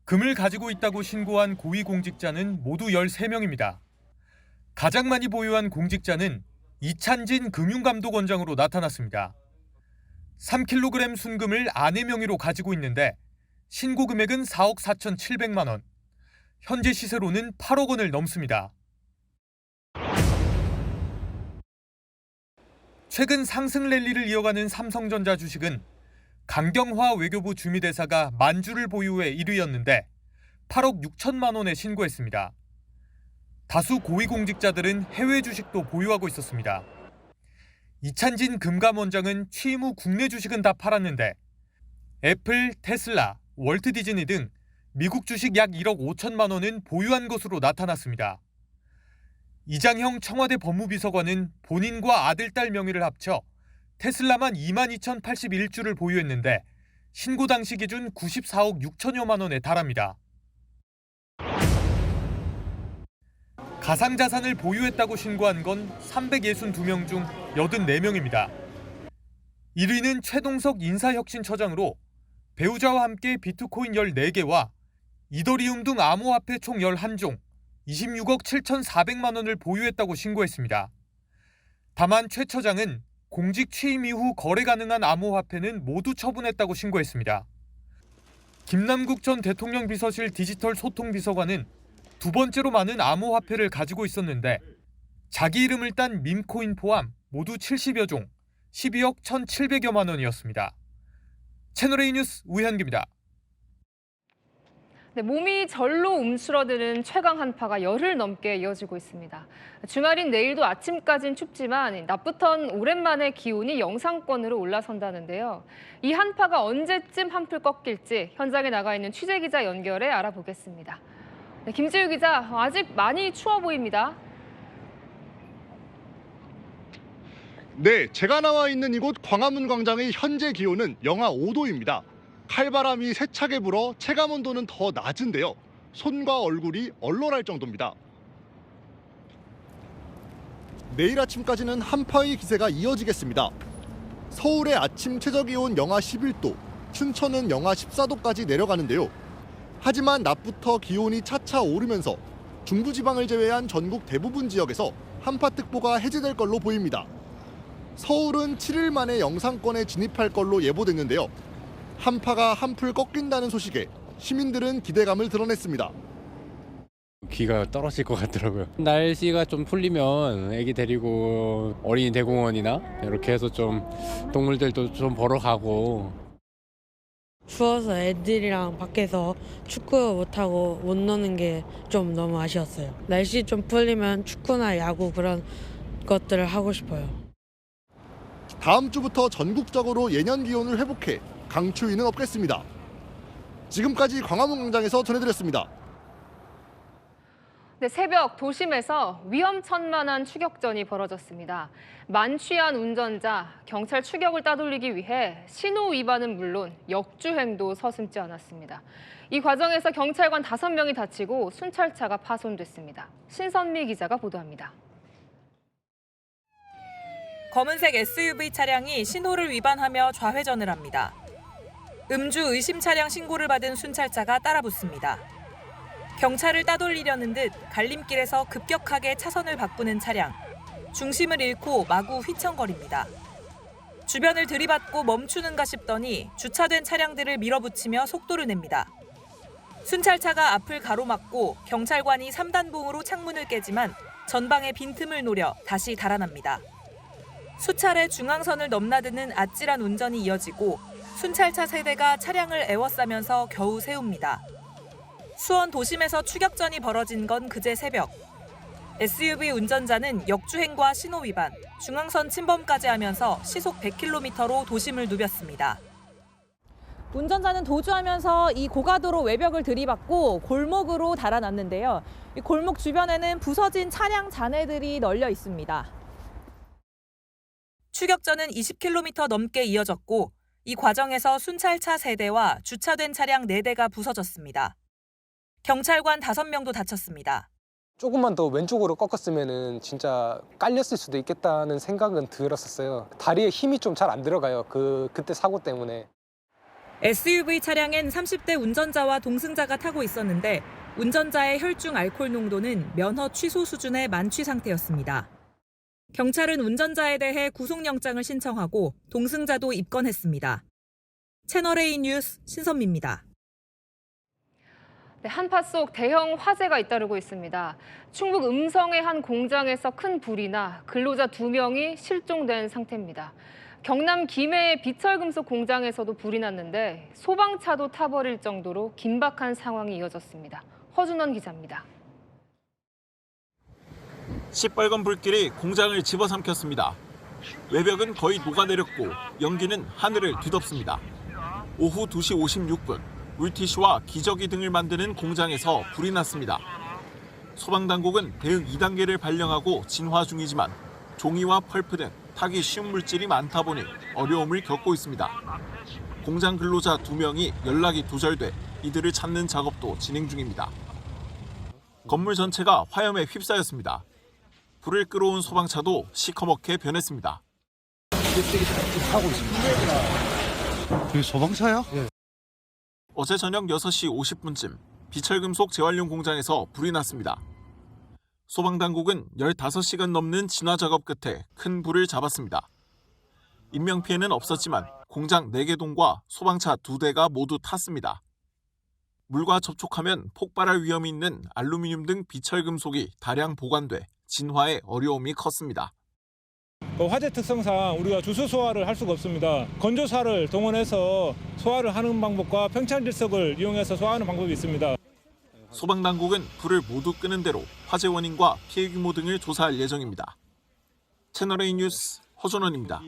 금을 가지고 있다고 신고한 고위공직자는 모두 13명입니다. 가장 많이 보유한 공직자는 이찬진 금융감독원장으로 나타났습니다. 3kg 순금을 아내 명의로 가지고 있는데 신고 금액은 4억 4,700만 원, 현재 시세로는 8억 원을 넘습니다. 최근 상승 랠리를 이어가는 삼성전자 주식은 강경화 외교부 주미대사가 만주를 보유해 1위였는데 8억 6천만 원에 신고했습니다. 다수 고위공직자들은 해외 주식도 보유하고 있었습니다. 이찬진 금감원장은 취임 후 국내 주식은 다 팔았는데 애플, 테슬라, 월트 디즈니 등 미국 주식 약 1억 5천만 원은 보유한 것으로 나타났습니다. 이장형 청와대 법무비서관은 본인과 아들, 딸 명의를 합쳐 테슬라만 22,081주를 보유했는데 신고 당시 기준 94억 6천여만 원에 달합니다. 가상자산을 보유했다고 신고한 건 362명 중 84명입니다. 1위는 최동석 인사혁신처장으로 배우자와 함께 비트코인 14개와 이더리움 등 암호화폐 총 11종, 26억 7,400만 원을 보유했다고 신고했습니다. 다만 최 처장은 공직 취임 이후 거래 가능한 암호화폐는 모두 처분했다고 신고했습니다. 김남국 전 대통령 비서실 디지털 소통비서관은 두 번째로 많은 암호화폐를 가지고 있었는데 자기 이름을 딴 밈코인 포함 모두 70여 종, 12억 1,700여만 원이었습니다. 채널A 뉴스 우현기입니다. 네, 몸이 절로 움츠러드는 최강 한파가 열흘 넘게 이어지고 있습니다. 주말인 내일도 아침까진 춥지만 낮부턴 오랜만에 기온이 영상권으로 올라선다는데요. 이 한파가 언제쯤 한풀 꺾일지 현장에 나가 있는 취재기자 연결해 알아보겠습니다. 네, 김지우 기자, 아직 많이 추워 보입니다. 네, 제가 나와 있는 이곳 광화문 광장의 현재 기온은 영하 5도입니다. 칼바람이 세차게 불어 체감 온도는 더 낮은데요. 손과 얼굴이 얼얼할 정도입니다. 내일 아침까지는 한파의 기세가 이어지겠습니다. 서울의 아침 최저기온 영하 11도, 춘천은 영하 14도까지 내려가는데요. 하지만 낮부터 기온이 차차 오르면서 중부지방을 제외한 전국 대부분 지역에서 한파특보가 해제될 걸로 보입니다. 서울은 7일 만에 영상권에 진입할 걸로 예보됐는데요. 한파가 한풀 꺾인다는 소식에 시민들은 기대감을 드러냈습니다. 귀가 떨어질 것 같더라고요. 날씨가 좀 풀리면 애기 데리고 어린이 대공원이나 이렇게 해서 좀 동물들도 좀 보러 가고. 추워서 애들이랑 밖에서 축구 못하고 못 노는 게 좀 너무 아쉬웠어요. 날씨 좀 풀리면 축구나 야구 그런 것들을 하고 싶어요. 다음 주부터 전국적으로 예년 기온을 회복해 강추위는 없겠습니다. 지금까지 광화문 광장에서 전해드렸습니다. 네, 새벽 도심에서 위험천만한 추격전이 벌어졌습니다. 만취한 운전자, 경찰 추격을 따돌리기 위해 신호 위반은 물론 역주행도 서슴지 않았습니다. 이 과정에서 경찰관 5명이 다치고 순찰차가 파손됐습니다. 신선미 기자가 보도합니다. 검은색 SUV 차량이 신호를 위반하며 좌회전을 합니다. 음주 의심 차량 신고를 받은 순찰차가 따라붙습니다. 경찰을 따돌리려는 듯 갈림길에서 급격하게 차선을 바꾸는 차량. 중심을 잃고 마구 휘청거립니다. 주변을 들이받고 멈추는가 싶더니 주차된 차량들을 밀어붙이며 속도를 냅니다. 순찰차가 앞을 가로막고 경찰관이 3단봉으로 창문을 깨지만 전방의 빈틈을 노려 다시 달아납니다. 수차례 중앙선을 넘나드는 아찔한 운전이 이어지고 순찰차 세대가 차량을 에워싸면서 겨우 세웁니다. 수원 도심에서 추격전이 벌어진 건 그제 새벽. SUV 운전자는 역주행과 신호 위반, 중앙선 침범까지 하면서 시속 100km로 도심을 누볐습니다. 운전자는 도주하면서 이 고가도로 외벽을 들이받고 골목으로 달아났는데요. 이 골목 주변에는 부서진 차량 잔해들이 널려 있습니다. 추격전은 20km 넘게 이어졌고 이 과정에서 순찰차 3대와 주차된 차량 4대가 부서졌습니다. 경찰관 5명도 다쳤습니다. 조금만 더 왼쪽으로 꺾었으면 진짜 깔렸을 수도 있겠다는 생각은 들었었어요. 다리에 힘이 좀 잘 안 들어가요. 그때 사고 때문에. SUV 차량엔 30대 운전자와 동승자가 타고 있었는데 운전자의 혈중 알코올 농도는 면허 취소 수준의 만취 상태였습니다. 경찰은 운전자에 대해 구속영장을 신청하고 동승자도 입건했습니다. 채널A 뉴스 신선미입니다. 네, 한파 속 대형 화재가 잇따르고 있습니다. 충북 음성의 한 공장에서 큰 불이 나 근로자 2명이 실종된 상태입니다. 경남 김해의 비철금속 공장에서도 불이 났는데 소방차도 타버릴 정도로 긴박한 상황이 이어졌습니다. 허준원 기자입니다. 시뻘건 불길이 공장을 집어삼켰습니다. 외벽은 거의 녹아내렸고 연기는 하늘을 뒤덮습니다. 오후 2시 56분 물티슈와 기저귀 등을 만드는 공장에서 불이 났습니다. 소방당국은 대응 2단계를 발령하고 진화 중이지만 종이와 펄프 등 타기 쉬운 물질이 많다 보니 어려움을 겪고 있습니다. 공장 근로자 2명이 연락이 두절돼 이들을 찾는 작업도 진행 중입니다. 건물 전체가 화염에 휩싸였습니다. 불을 끌어온 소방차도 시커멓게 변했습니다. 하고 있습니다. 저기 소방차야? 네. 어제 저녁 6시 50분쯤 비철금속 재활용 공장에서 불이 났습니다. 소방당국은 15시간 넘는 진화 작업 끝에 큰 불을 잡았습니다. 인명피해는 없었지만 공장 4개 동과 소방차 2대가 모두 탔습니다. 물과 접촉하면 폭발할 위험이 있는 알루미늄 등 비철금속이 다량 보관돼 진화에 어려움이 컸습니다. 화재 특성상 우리가 주수 소화를 할 수가 없습니다. 건조사를 동원해서 소화를 하는 방법과 평창질석을 이용해서 소화하는 방법이 있습니다. 소방당국은 불을 모두 끄는 대로 화재 원인과 피해 규모 등을 조사할 예정입니다. 채널A 뉴스 허준원입니다.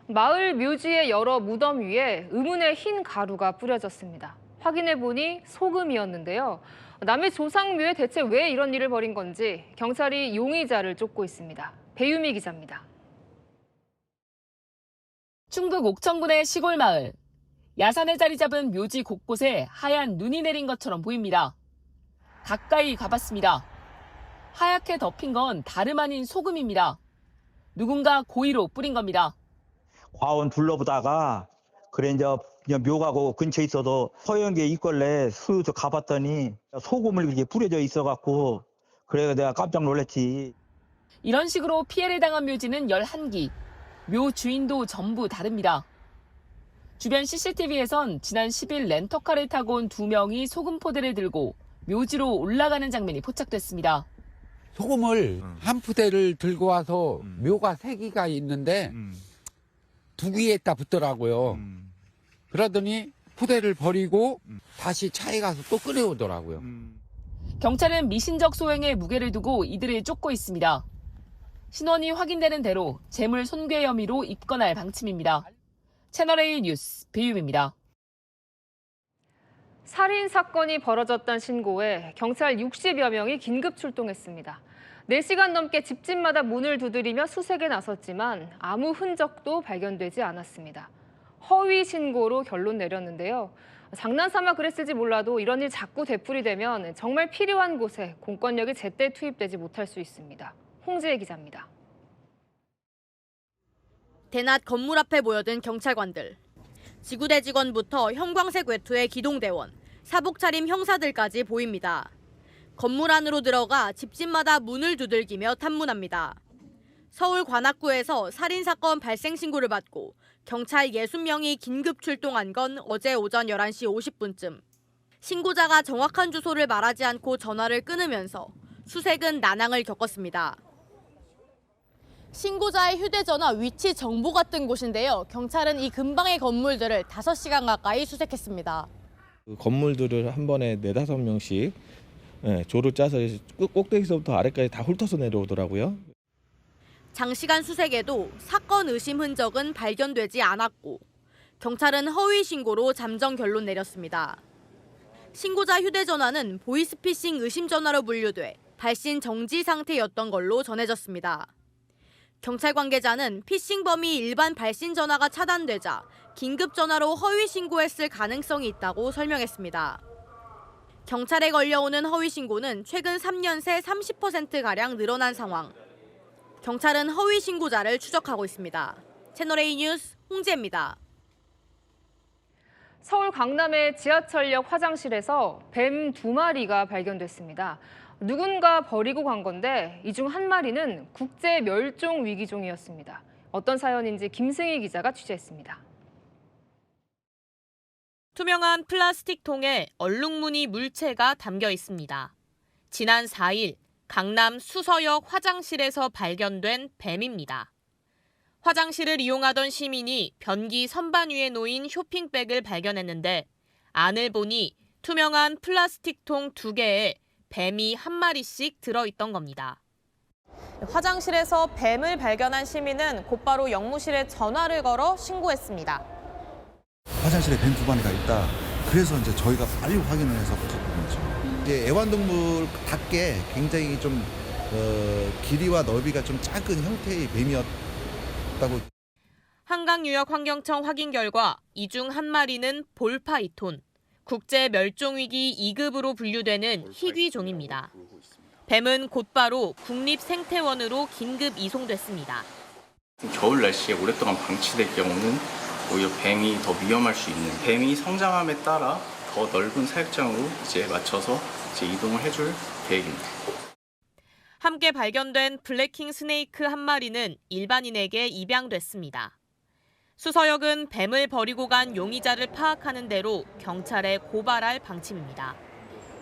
마을 묘지의 여러 무덤 위에 의문의 흰 가루가 뿌려졌습니다. 확인해보니 소금이었는데요. 남의 조상묘에 대체 왜 이런 일을 벌인 건지 경찰이 용의자를 쫓고 있습니다. 배유미 기자입니다. 충북 옥천군의 시골 마을. 야산에 자리 잡은 묘지 곳곳에 하얀 눈이 내린 것처럼 보입니다. 가까이 가봤습니다. 하얗게 덮인 건 다름 아닌 소금입니다. 누군가 고의로 뿌린 겁니다. 과원 둘러보다가 그래 이제 묘가고 근처에 있어도 허연 게 있걸래 수도 가봤더니 소금을 이렇게 뿌려져 있어갖고 그래서 내가 깜짝 놀랐지. 이런 식으로 피해를 당한 묘지는 11기. 묘 주인도 전부 다릅니다. 주변 CCTV에선 지난 10일 렌터카를 타고 온 2명이 소금 포대를 들고 묘지로 올라가는 장면이 포착됐습니다. 소금을 한 푸대를 들고 와서 묘가 3기가 있는데 2기에다 붙더라고요. 그러더니 푸대를 버리고 다시 차에 가서 또 꺼내오더라고요. 경찰은 미신적 소행에 무게를 두고 이들을 쫓고 있습니다. 신원이 확인되는 대로 재물 손괴 혐의로 입건할 방침입니다. 채널A 뉴스 배유미입니다. 살인 사건이 벌어졌다는 신고에 경찰 60여 명이 긴급 출동했습니다. 4시간 넘게 집집마다 문을 두드리며 수색에 나섰지만 아무 흔적도 발견되지 않았습니다. 허위 신고로 결론 내렸는데요. 장난삼아 그랬을지 몰라도 이런 일 자꾸 되풀이되면 정말 필요한 곳에 공권력이 제때 투입되지 못할 수 있습니다. 홍지혜 기자입니다. 대낮 건물 앞에 모여든 경찰관들. 지구대 직원부터 형광색 외투의 기동대원, 사복 차림 형사들까지 보입니다. 건물 안으로 들어가 집집마다 문을 두들기며 탐문합니다. 서울 관악구에서 살인사건 발생 신고를 받고 경찰 60명이 긴급 출동한 건 어제 오전 11시 50분쯤. 신고자가 정확한 주소를 말하지 않고 전화를 끊으면서 수색은 난항을 겪었습니다. 신고자의 휴대전화 위치 정보가 뜬 곳인데요. 경찰은 이 근방의 건물들을 5시간 가까이 수색했습니다. 건물들을 한 번에 4-5명씩 조를 짜서 꼭대기서부터 아래까지 다 훑어서 내려오더라고요. 장시간 수색에도 사건 의심 흔적은 발견되지 않았고 경찰은 허위 신고로 잠정 결론 내렸습니다. 신고자 휴대전화는 보이스피싱 의심 전화로 분류돼 발신 정지 상태였던 걸로 전해졌습니다. 경찰 관계자는 피싱범이 일반 발신 전화가 차단되자 긴급 전화로 허위 신고했을 가능성이 있다고 설명했습니다. 경찰에 걸려오는 허위 신고는 최근 3년 새 30%가량 늘어난 상황. 경찰은 허위 신고자를 추적하고 있습니다. 채널A 뉴스 홍지혜입니다. 서울 강남의 지하철역 화장실에서 뱀 2마리가 발견됐습니다. 누군가 버리고 간 건데 이 중 한 마리는 국제 멸종 위기종이었습니다. 어떤 사연인지 김승희 기자가 취재했습니다. 투명한 플라스틱 통에 얼룩무늬 물체가 담겨 있습니다. 지난 4일 강남 수서역 화장실에서 발견된 뱀입니다. 화장실을 이용하던 시민이 변기 선반 위에 놓인 쇼핑백을 발견했는데 안을 보니 투명한 플라스틱 통 2개에 뱀이 1마리씩 들어있던 겁니다. 화장실에서 뱀을 발견한 시민은 곧바로 영무실에 전화를 걸어 신고했습니다. 화장실에 뱀 2마리가 있다. 그래서 이제 저희가 빨리 확인을 해서 갔거든요. 이제 애완동물답게 굉장히 좀 길이와 넓이가 좀 작은 형태의 뱀이었다고. 한강유역환경청 확인 결과 이 중 1마리는 볼파이톤, 국제 멸종위기 2급으로 분류되는 희귀종입니다. 뱀은 곧바로 국립생태원으로 긴급 이송됐습니다. 겨울 날씨에 오랫동안 방치될 경우는 오히려 뱀이 더 위험할 수 있는, 뱀이 성장함에 따라 더 넓은 사육장으로 이제 맞춰서 이제 이동을 해줄 계획입니다. 함께 발견된 블랙킹 스네이크 1마리는 일반인에게 입양됐습니다. 수서역은 뱀을 버리고 간 용의자를 파악하는 대로 경찰에 고발할 방침입니다.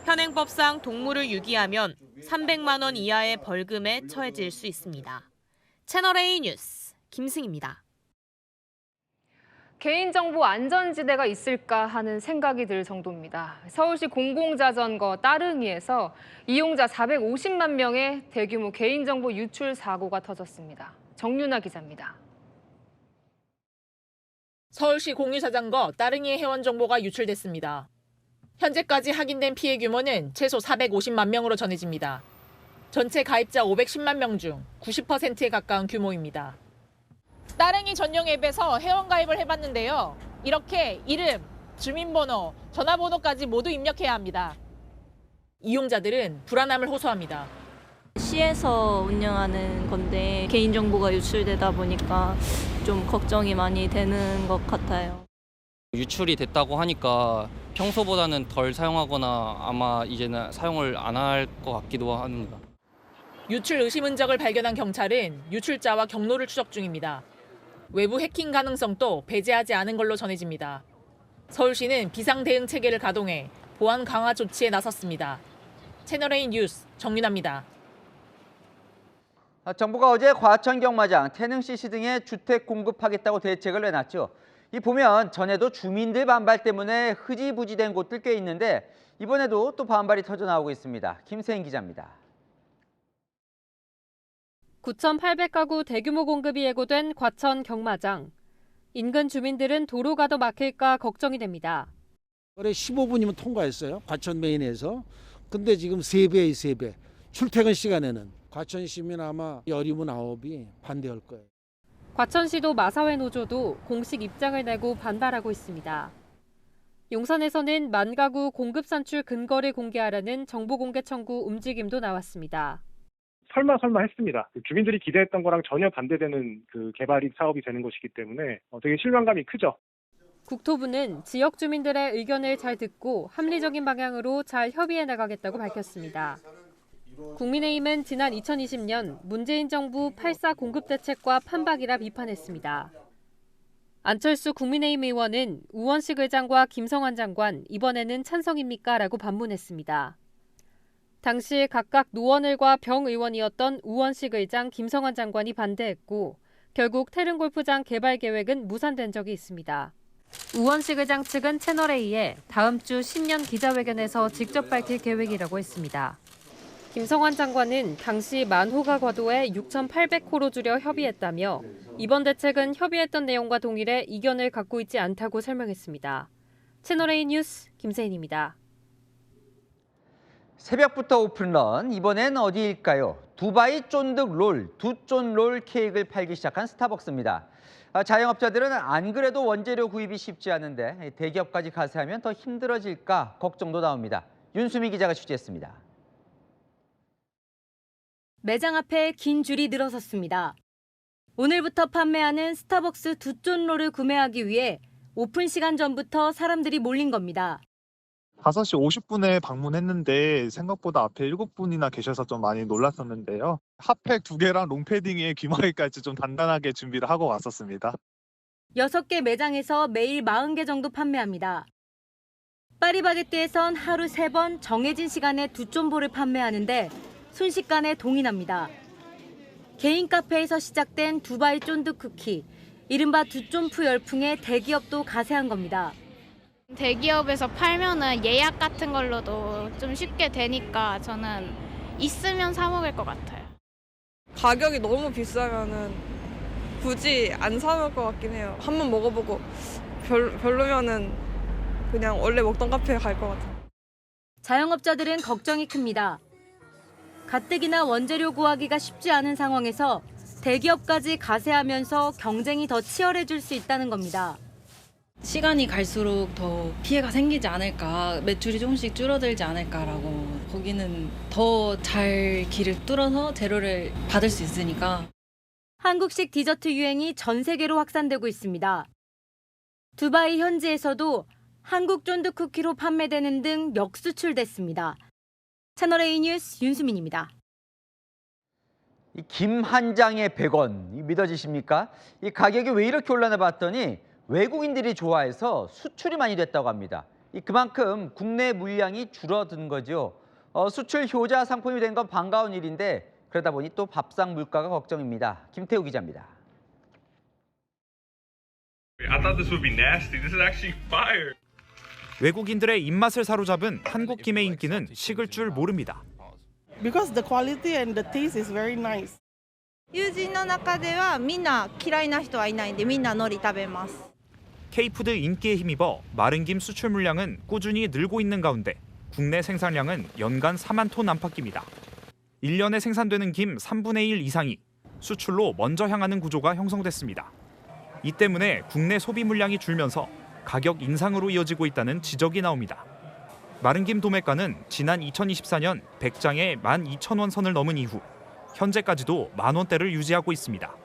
현행법상 동물을 유기하면 300만 원 이하의 벌금에 처해질 수 있습니다. 채널A 뉴스 김승입니다. 개인정보 안전지대가 있을까 하는 생각이 들 정도입니다. 서울시 공공자전거 따릉이에서 이용자 450만 명의 대규모 개인정보 유출 사고가 터졌습니다. 정윤아 기자입니다. 서울시 공유자전거 따릉이의 회원 정보가 유출됐습니다. 현재까지 확인된 피해 규모는 최소 450만 명으로 전해집니다. 전체 가입자 510만 명 중 90%에 가까운 규모입니다. 따릉이 전용 앱에서 회원 가입을 해봤는데요. 이렇게 이름, 주민번호, 전화번호까지 모두 입력해야 합니다. 이용자들은 불안함을 호소합니다. 시에서 운영하는 건데 개인정보가 유출되다 보니까 좀 걱정이 많이 되는 것 같아요. 유출이 됐다고 하니까 평소보다는 덜 사용하거나 아마 이제는 사용을 안 할 것 같기도 합니다. 유출 의심 흔적을 발견한 경찰은 유출자와 경로를 추적 중입니다. 외부 해킹 가능성도 배제하지 않은 걸로 전해집니다. 서울시는 비상 대응 체계를 가동해 보안 강화 조치에 나섰습니다. 채널A 뉴스 정윤아입니다. 정부가 어제 과천 경마장, 태릉 CC 등에 주택 공급하겠다고 대책을 내놨죠. 이 보면 전에도 주민들 반발 때문에 흐지부지된 곳들 꽤 있는데 이번에도 또 반발이 터져 나오고 있습니다. 김세인 기자입니다. 9,800가구 대규모 공급이 예고된 과천 경마장. 인근 주민들은 도로가 더 막힐까 걱정이 됩니다. 올해 15분이면 통과했어요. 과천 메인에서. 근데 지금 3배의 3배. 출퇴근 시간에는 과천 시민 아마 여리문 9이 반대할 거예요. 과천시도 마사회 노조도 공식 입장을 내고 반발하고 있습니다. 용산에서는 만가구 공급 산출 근거를 공개하라는 정보 공개 청구 움직임도 나왔습니다. 설마 했습니다. 주민들이 기대했던 거랑 전혀 반대되는 그 개발이 사업이 되는 것이기 때문에 되게 실망감이 크죠. 국토부는 지역 주민들의 의견을 잘 듣고 합리적인 방향으로 잘 협의해 나가겠다고 밝혔습니다. 국민의힘은 지난 2020년 문재인 정부 8.4 공급 대책과 판박이라 비판했습니다. 안철수 국민의힘 의원은 우원식 의장과 김성환 장관 이번에는 찬성입니까? 라고 반문했습니다. 당시 각각 노원을과 병 의원이었던 우원식 의장, 김성환 장관이 반대했고 결국 태릉 골프장 개발 계획은 무산된 적이 있습니다. 우원식 의장 측은 채널A에 다음 주 신년 기자회견에서 직접 밝힐 계획이라고 했습니다. 김성환 장관은 당시 만호가 과도에 6,800호로 줄여 협의했다며 이번 대책은 협의했던 내용과 동일해 이견을 갖고 있지 않다고 설명했습니다. 채널A 뉴스 김세인입니다. 새벽부터 오픈런, 이번엔 어디일까요? 두바이 쫀득 롤, 두쫀 롤 케이크를 팔기 시작한 스타벅스입니다. 자영업자들은 안 그래도 원재료 구입이 쉽지 않은데 대기업까지 가세하면 더 힘들어질까 걱정도 나옵니다. 윤수미 기자가 취재했습니다. 매장 앞에 긴 줄이 늘어섰습니다. 오늘부터 판매하는 스타벅스 두쫀 롤을 구매하기 위해 오픈 시간 전부터 사람들이 몰린 겁니다. 5시 50분에 방문했는데 생각보다 앞에 7분이나 계셔서 좀 많이 놀랐었는데요. 핫팩 2개랑 롱패딩에 귀마개까지 좀 단단하게 준비를 하고 왔었습니다. 6개 매장에서 매일 40개 정도 판매합니다. 파리바게뜨에선 하루 3번 정해진 시간에 두쫀볼을 판매하는데 순식간에 동이 납니다. 개인 카페에서 시작된 두바이 쫀득 쿠키, 이른바 두쫀프 열풍에 대기업도 가세한 겁니다. 대기업에서 팔면은 예약 같은 걸로도 좀 쉽게 되니까 저는 있으면 사 먹을 것 같아요. 가격이 너무 비싸면은 굳이 안 사 먹을 것 같긴 해요. 한번 먹어보고 별로면은 그냥 원래 먹던 카페에 갈 것 같아요. 자영업자들은 걱정이 큽니다. 가뜩이나 원재료 구하기가 쉽지 않은 상황에서 대기업까지 가세하면서 경쟁이 더 치열해질 수 있다는 겁니다. 시간이 갈수록 더 피해가 생기지 않을까, 매출이 조금씩 줄어들지 않을까라고, 거기는 더 잘 길을 뚫어서 재료를 받을 수 있으니까. 한국식 디저트 유행이 전 세계로 확산되고 있습니다. 두바이 현지에서도 한국 쫀득 쿠키로 판매되는 등 역수출됐습니다. 채널A 뉴스 윤수민입니다. 이 김 한 장에 100원, 믿어지십니까? 이 가격이 왜 이렇게 올라나 봤더니 외국인들이 좋아해서 수출이 많이 됐다고 합니다. 그만큼 국내 물량이 줄어든 거죠. 수출 효자 상품이 된 건 반가운 일인데 그러다 보니 또 밥상 물가가 걱정입니다. 김태우 기자입니다. I thought this would be nasty. This is actually fire. 외국인들의 입맛을 사로잡은 한국 김의 인기는 식을 줄 모릅니다. Because the quality and the taste is very nice. 友人の中ではみんな嫌いな人はいないんでみんな海苔食べます。 K푸드 인기에 힘입어 마른 김 수출 물량은 꾸준히 늘고 있는 가운데 국내 생산량은 연간 4만 톤 안팎입니다. 1년에 생산되는 김 3분의 1 이상이 수출로 먼저 향하는 구조가 형성됐습니다. 이 때문에 국내 소비 물량이 줄면서 가격 인상으로 이어지고 있다는 지적이 나옵니다. 마른 김 도매가는 지난 2024년 100장에 12,000원 선을 넘은 이후 현재까지도 만 원대를 유지하고 있습니다.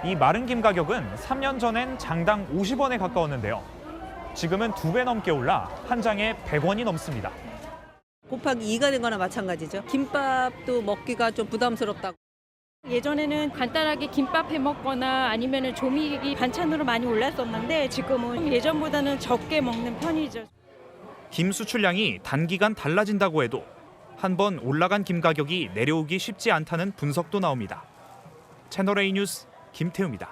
이 마른 김 가격은 3년 전엔 장당 50원에 가까웠는데요. 지금은 2배 넘게 올라 한 장에 100원이 넘습니다. 곱하기 2가 된 거나 마찬가지죠. 김밥도 먹기가 좀 부담스럽다고. 예전에는 간단하게 김밥 해 먹거나 아니면 조미기 반찬으로 많이 올랐었는데 지금은 예전보다는 적게 먹는 편이죠. 김 수출량이 단기간 달라진다고 해도 한 번 올라간 김 가격이 내려오기 쉽지 않다는 분석도 나옵니다. 채널A 뉴스 김태우입니다.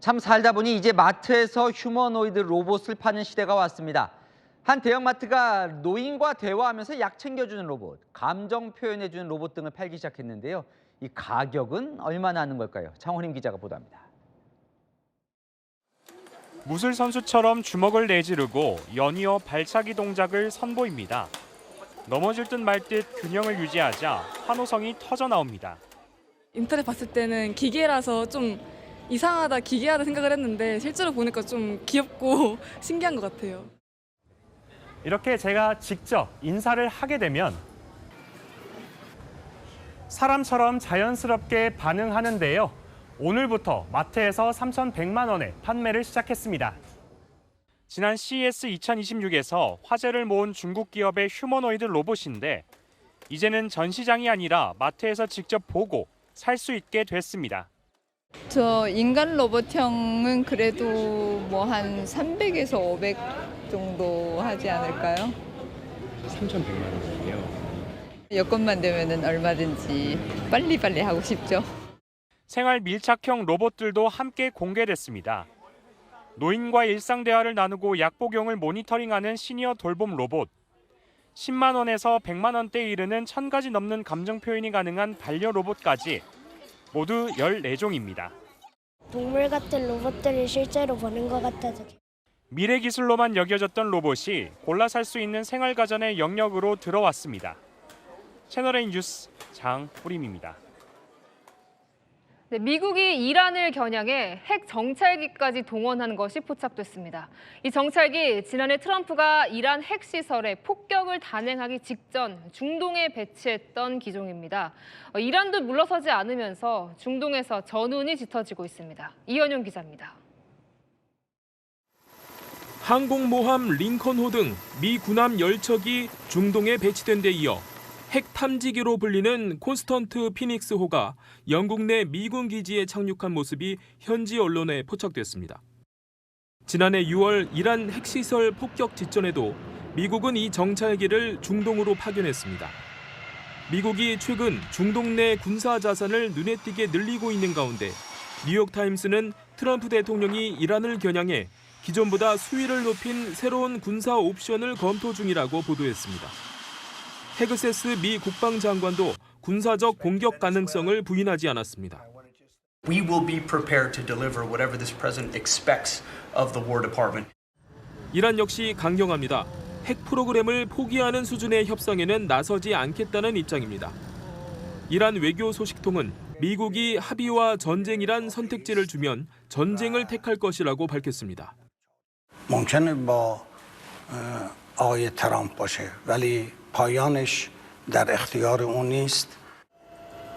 참 살다 보니 이제 마트에서 휴머노이드 로봇을 파는 시대가 왔습니다. 한 대형마트가 노인과 대화하면서 약 챙겨주는 로봇, 감정 표현해주는 로봇 등을 팔기 시작했는데요. 이 가격은 얼마나 하는 걸까요? 장원임 기자가 보도합니다. 무술 선수처럼 주먹을 내지르고 연이어 발차기 동작을 선보입니다. 넘어질 듯 말 듯 균형을 유지하자 환호성이 터져 나옵니다. 인터넷 봤을 때는 기계라서 좀 이상하다, 기계하다 생각을 했는데 실제로 보니까 좀 귀엽고 신기한 것 같아요. 이렇게 제가 직접 인사를 하게 되면 사람처럼 자연스럽게 반응하는데요. 오늘부터 마트에서 3,100만 원에 판매를 시작했습니다. 지난 CES 2026에서 화제를 모은 중국 기업의 휴머노이드 로봇인데 이제는 전시장이 아니라 마트에서 직접 보고 살 수 있게 됐습니다. 저 인간 로봇형은 그래도 뭐 한 300에서 500 정도 하지 않을까요? 3,100만 원이요. 여건만 되면은 얼마든지 빨리빨리 하고 싶죠. 생활 밀착형 로봇들도 함께 공개됐습니다. 노인과 일상 대화를 나누고 약 복용을 모니터링하는 시니어 돌봄 로봇, 10만 원에서 100만 원대에 이르는 1,000가지 넘는 감정 표현이 가능한 반려 로봇까지 모두 14종입니다. 동물 같은 로봇들을 실제로 보는 것 같아서. 미래 기술로만 여겨졌던 로봇이 골라 살 수 있는 생활 가전의 영역으로 들어왔습니다. 채널A 뉴스 장뿌림입니다. 네, 미국이 이란을 겨냥해 핵 정찰기까지 동원한 것이 포착됐습니다. 이 정찰기 지난해 트럼프가 이란 핵시설에 폭격을 단행하기 직전 중동에 배치했던 기종입니다. 이란도 물러서지 않으면서 중동에서 전운이 짙어지고 있습니다. 이현용 기자입니다. 항공모함 링컨호 등 미 군함 열척이 중동에 배치된 데 이어 핵 탐지기로 불리는 콘스턴트 피닉스호가 영국 내 미군 기지에 착륙한 모습이 현지 언론에 포착됐습니다. 지난해 6월 이란 핵시설 폭격 직전에도 미국은 이 정찰기를 중동으로 파견했습니다. 미국이 최근 중동 내 군사 자산을 눈에 띄게 늘리고 있는 가운데 뉴욕타임스는 트럼프 대통령이 이란을 겨냥해 기존보다 수위를 높인 새로운 군사 옵션을 검토 중이라고 보도했습니다. 헤그세스 미 국방장관도 군사적 공격 가능성을 부인하지 않았습니다. We will be prepared to deliver whatever this president expects of the War Department. 이란 역시 강경합니다. 핵 프로그램을 포기하는 수준의 협상에는 나서지 않겠다는 입장입니다. 이란 외교 소식통은 미국이 합의와 전쟁이란 선택지를 주면 전쟁을 택할 것이라고 밝혔습니다. ممکنه با آقای ترامپ باشه ولی پایانش در اختیار اون نیست.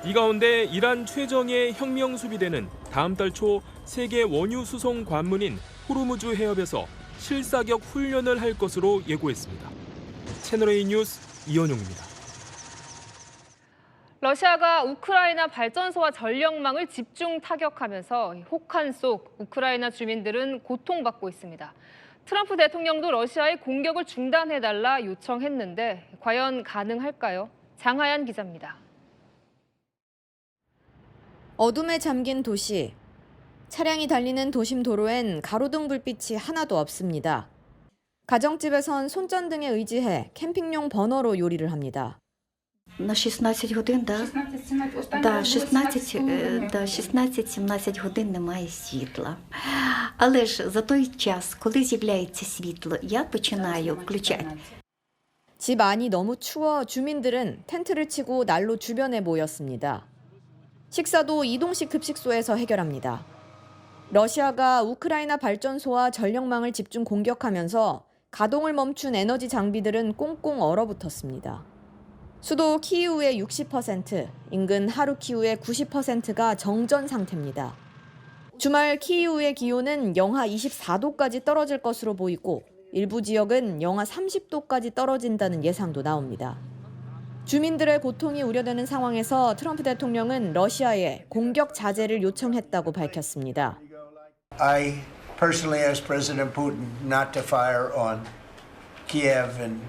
이 가운데 이란 최정예 혁명 수비대는 다음 달 초 세계 원유 수송 관문인 호르무즈 해협에서 실사격 훈련을 할 것으로 예고했습니다. 채널A 뉴스 이현용입니다. 러시아가 우크라이나 발전소와 전력망을 집중 타격하면서 혹한 속 우크라이나 주민들은 고통받고 있습니다. 트럼프 대통령도 러시아의 공격을 중단해달라 요청했는데 과연 가능할까요? 장하연 기자입니다. 어둠에 잠긴 도시. 차량이 달리는 도심 도로엔 가로등 불빛이 하나도 없습니다. 가정집에선 손전등에 의지해 캠핑용 버너로 요리를 합니다. На 16 годин, да? Да, 16-17 годин немає світла. Але ж за той час, коли з'являється світло, я починаю включати. 집 안이 너무 추워 주민들은 텐트를 치고 난로 주변에 모였습니다. 식사도 이동식 급식소에서 해결합니다. 러시아가 우크라이나 발전소와 전력망을 집중 공격하면서 가동을 멈춘 에너지 장비들은 꽁꽁 얼어붙었습니다. 수도 키이우의 60%, 인근 하루키우의 90%가 정전 상태입니다. 주말 키이우의 기온은 영하 24도까지 떨어질 것으로 보이고 일부 지역은 영하 30도까지 떨어진다는 예상도 나옵니다. 주민들의 고통이 우려되는 상황에서 트럼프 대통령은 러시아에 공격 자제를 요청했다고 밝혔습니다. I personally asked President Putin not to fire on Kiev and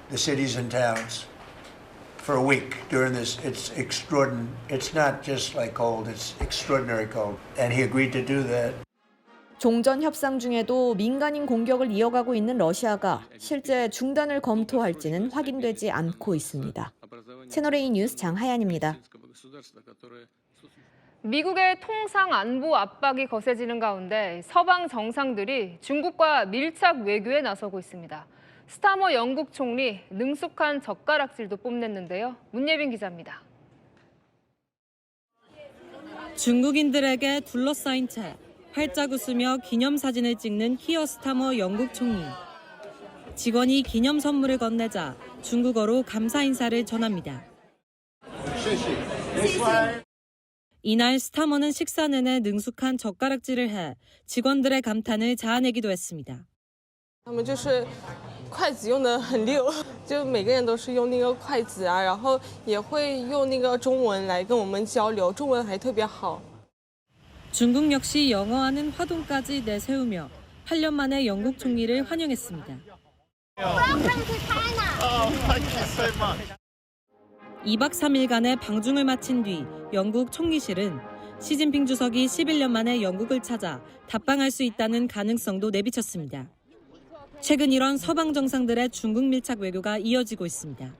the cities and towns for a week during this. It's extraordinary. It's not just like cold, it's extraordinary cold. And he agreed to do that. 종전 협상 중에도 민간인 공격을 이어가고 있는 러시아가 실제 중단을 검토할지는 확인되지 않고 있습니다. 채널A 뉴스 장하연입니다. 미국의 통상 안보 압박이 거세지는 가운데 서방 정상들이 중국과 밀착 외교에 나서고 있습니다. 스타머 영국 총리 능숙한 젓가락질도 뽐냈는데요. 문예빈 기자입니다. 중국인들에게 둘러싸인 채 활짝 웃으며 기념사진을 찍는 키어 스타머 영국 총리. 직원이 기념 선물을 건네자 중국어로 감사 인사를 전합니다. 이날 스타머는 식사 내내 능숙한 젓가락질을 해 직원들의 감탄을 자아내기도 했습니다. 他们就是筷子用得很溜，就每个人都是用那个筷子啊，然后也会用那个中文来跟我们交流，中文还特别好。 중국 역시 영어하는 화동까지 내세우며 8년 만에 영국 총리를 환영했습니다. 2박 3일간의 방중을 마친 뒤 영국 총리실은 시진핑 주석이 11년 만에 영국을 찾아 답방할 수 있다는 가능성도 내비쳤습니다. 최근 이런 서방 정상들의 중국 밀착 외교가 이어지고 있습니다.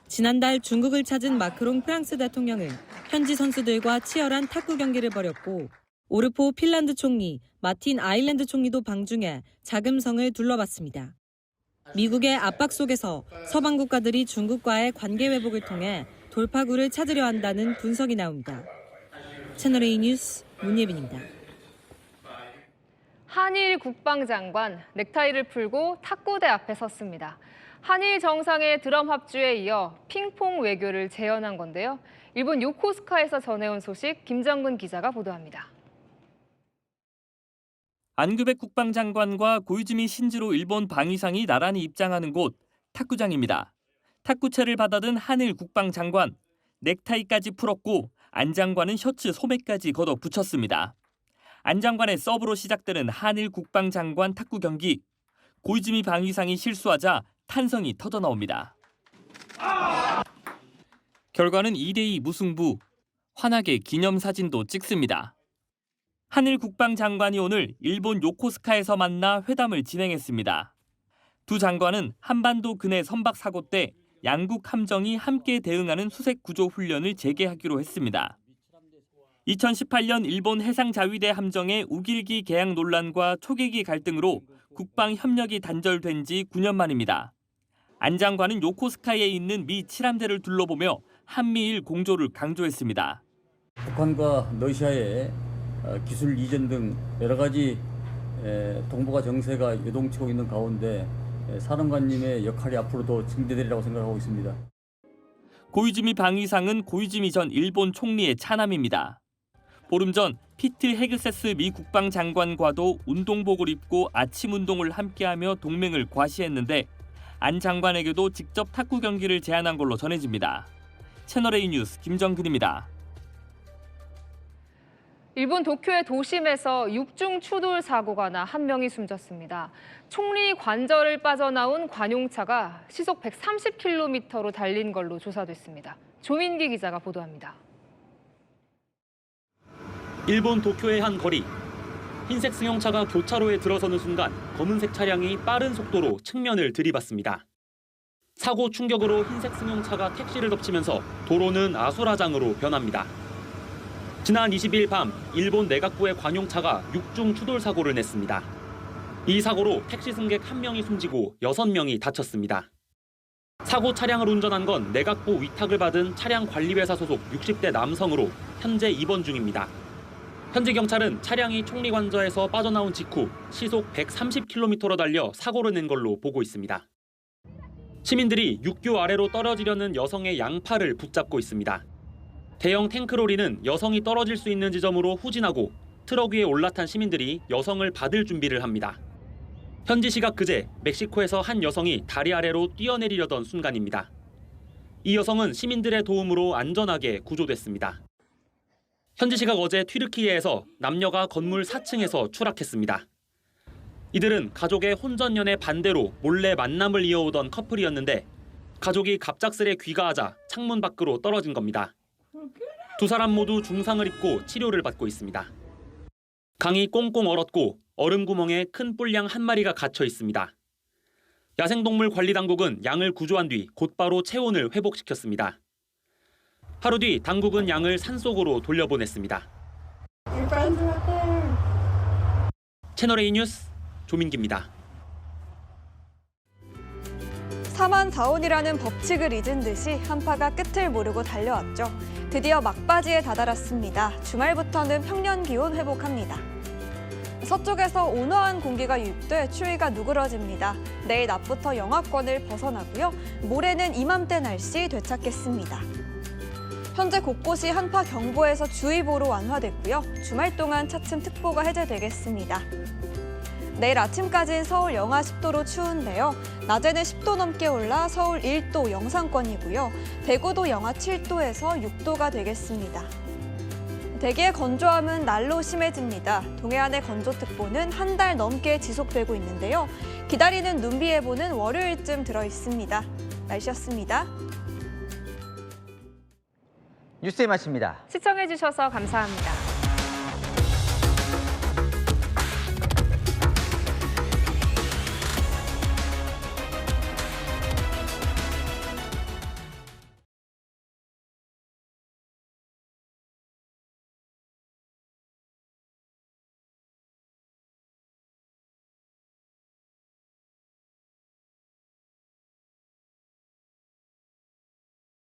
지난달 중국을 찾은 마크롱 프랑스 대통령은 현지 선수들과 치열한 탁구 경기를 벌였고 오르포 핀란드 총리, 마틴 아일랜드 총리도 방중해 자금성을 둘러봤습니다. 미국의 압박 속에서 서방 국가들이 중국과의 관계 회복을 통해 돌파구를 찾으려 한다는 분석이 나옵니다. 채널A 뉴스 문예빈입니다. 한일 국방장관 넥타이를 풀고 탁구대 앞에 섰습니다. 한일 정상의 드럼 합주에 이어 핑퐁 외교를 재현한 건데요. 일본 요코스카에서 전해온 소식 김정근 기자가 보도합니다. 안규백 국방장관과 고이즈미 신지로 일본 방위상이 나란히 입장하는 곳 탁구장입니다. 탁구채를 받아든 한일 국방장관, 넥타이까지 풀었고 안 장관은 셔츠 소매까지 걷어 붙였습니다. 안 장관의 서브로 시작되는 한일 국방장관 탁구 경기. 고이즈미 방위상이 실수하자 탄성이 터져나옵니다. 결과는 2대2 무승부. 환하게 기념사진도 찍습니다. 한일 국방장관이 오늘 일본 요코스카에서 만나 회담을 진행했습니다. 두 장관은 한반도 근해 선박 사고 때 양국 함정이 함께 대응하는 수색 구조 훈련을 재개하기로 했습니다. 2018년 일본 해상자위대 함정의 우길기 개항 논란과 초계기 갈등으로 국방 협력이 단절된 지 9년 만입니다. 안 장관은 요코스카에 있는 미 7함대를 둘러보며 한미일 공조를 강조했습니다. 북한과 러시아의 기술 이전 등 여러 가지 동북아 정세가 요동치고 있는 가운데 사령관님의 역할이 앞으로도 증대되리라고 생각하고 있습니다. 고이즈미 방위상은 고이즈미 전 일본 총리의 차남입니다. 보름 전 피트 헤그세스 미 국방장관과도 운동복을 입고 아침 운동을 함께하며 동맹을 과시했는데 안 장관에게도 직접 탁구 경기를 제안한 걸로 전해집니다. 채널A 뉴스 김정근입니다. 일본 도쿄의 도심에서 6중 추돌 사고가 나 한 명이 숨졌습니다. 총리 관절을 빠져나온 관용차가 시속 130km로 달린 걸로 조사됐습니다. 조민기 기자가 보도합니다. 일본 도쿄의 한 거리. 흰색 승용차가 교차로에 들어서는 순간 검은색 차량이 빠른 속도로 측면을 들이받습니다. 사고 충격으로 흰색 승용차가 택시를 덮치면서 도로는 아수라장으로 변합니다. 지난 20일 밤 일본 내각부의 관용차가 6중 추돌 사고를 냈습니다. 이 사고로 택시 승객 1명이 숨지고 6명이 다쳤습니다. 사고 차량을 운전한 건 내각부 위탁을 받은 차량 관리회사 소속 60대 남성으로 현재 입원 중입니다. 현재 경찰은 차량이 총리 관저에서 빠져나온 직후 시속 130km로 달려 사고를 낸 걸로 보고 있습니다. 시민들이 육교 아래로 떨어지려는 여성의 양팔을 붙잡고 있습니다. 대형 탱크로리는 여성이 떨어질 수 있는 지점으로 후진하고 트럭 위에 올라탄 시민들이 여성을 받을 준비를 합니다. 현지 시각 그제 멕시코에서 한 여성이 다리 아래로 뛰어내리려던 순간입니다. 이 여성은 시민들의 도움으로 안전하게 구조됐습니다. 현지 시각 어제 튀르키예에서 남녀가 건물 4층에서 추락했습니다. 이들은 가족의 혼전연애 반대로 몰래 만남을 이어오던 커플이었는데 가족이 갑작스레 귀가하자 창문 밖으로 떨어진 겁니다. 두 사람 모두 중상을 입고 치료를 받고 있습니다. 강이 꽁꽁 얼었고 얼음 구멍에 큰 뿔양 한 마리가 갇혀 있습니다. 야생동물 관리당국은 양을 구조한 뒤 곧바로 체온을 회복시켰습니다. 하루 뒤 당국은 양을 산속으로 돌려보냈습니다. 채널A 뉴스 조민기입니다. 4만4온이라는 법칙을 잊은 듯이 한파가 끝을 모르고 달려왔죠. 드디어 막바지에 다다랐습니다. 주말부터는 평년 기온 회복합니다. 서쪽에서 온화한 공기가 유입돼 추위가 누그러집니다. 내일 낮부터 영하권을 벗어나고요. 모레는 이맘때 날씨 되찾겠습니다. 현재 곳곳이 한파 경보에서 주의보로 완화됐고요. 주말 동안 차츰 특보가 해제되겠습니다. 내일 아침까지는 서울 영하 10도로 추운데요. 낮에는 10도 넘게 올라 서울 1도 영상권이고요. 대구도 영하 7도에서 6도가 되겠습니다. 대기의 건조함은 날로 심해집니다. 동해안의 건조특보는 한 달 넘게 지속되고 있는데요. 기다리는 눈비 예보는 월요일쯤 들어 있습니다. 날씨였습니다. 뉴스의 맛입니다. 시청해주셔서 감사합니다.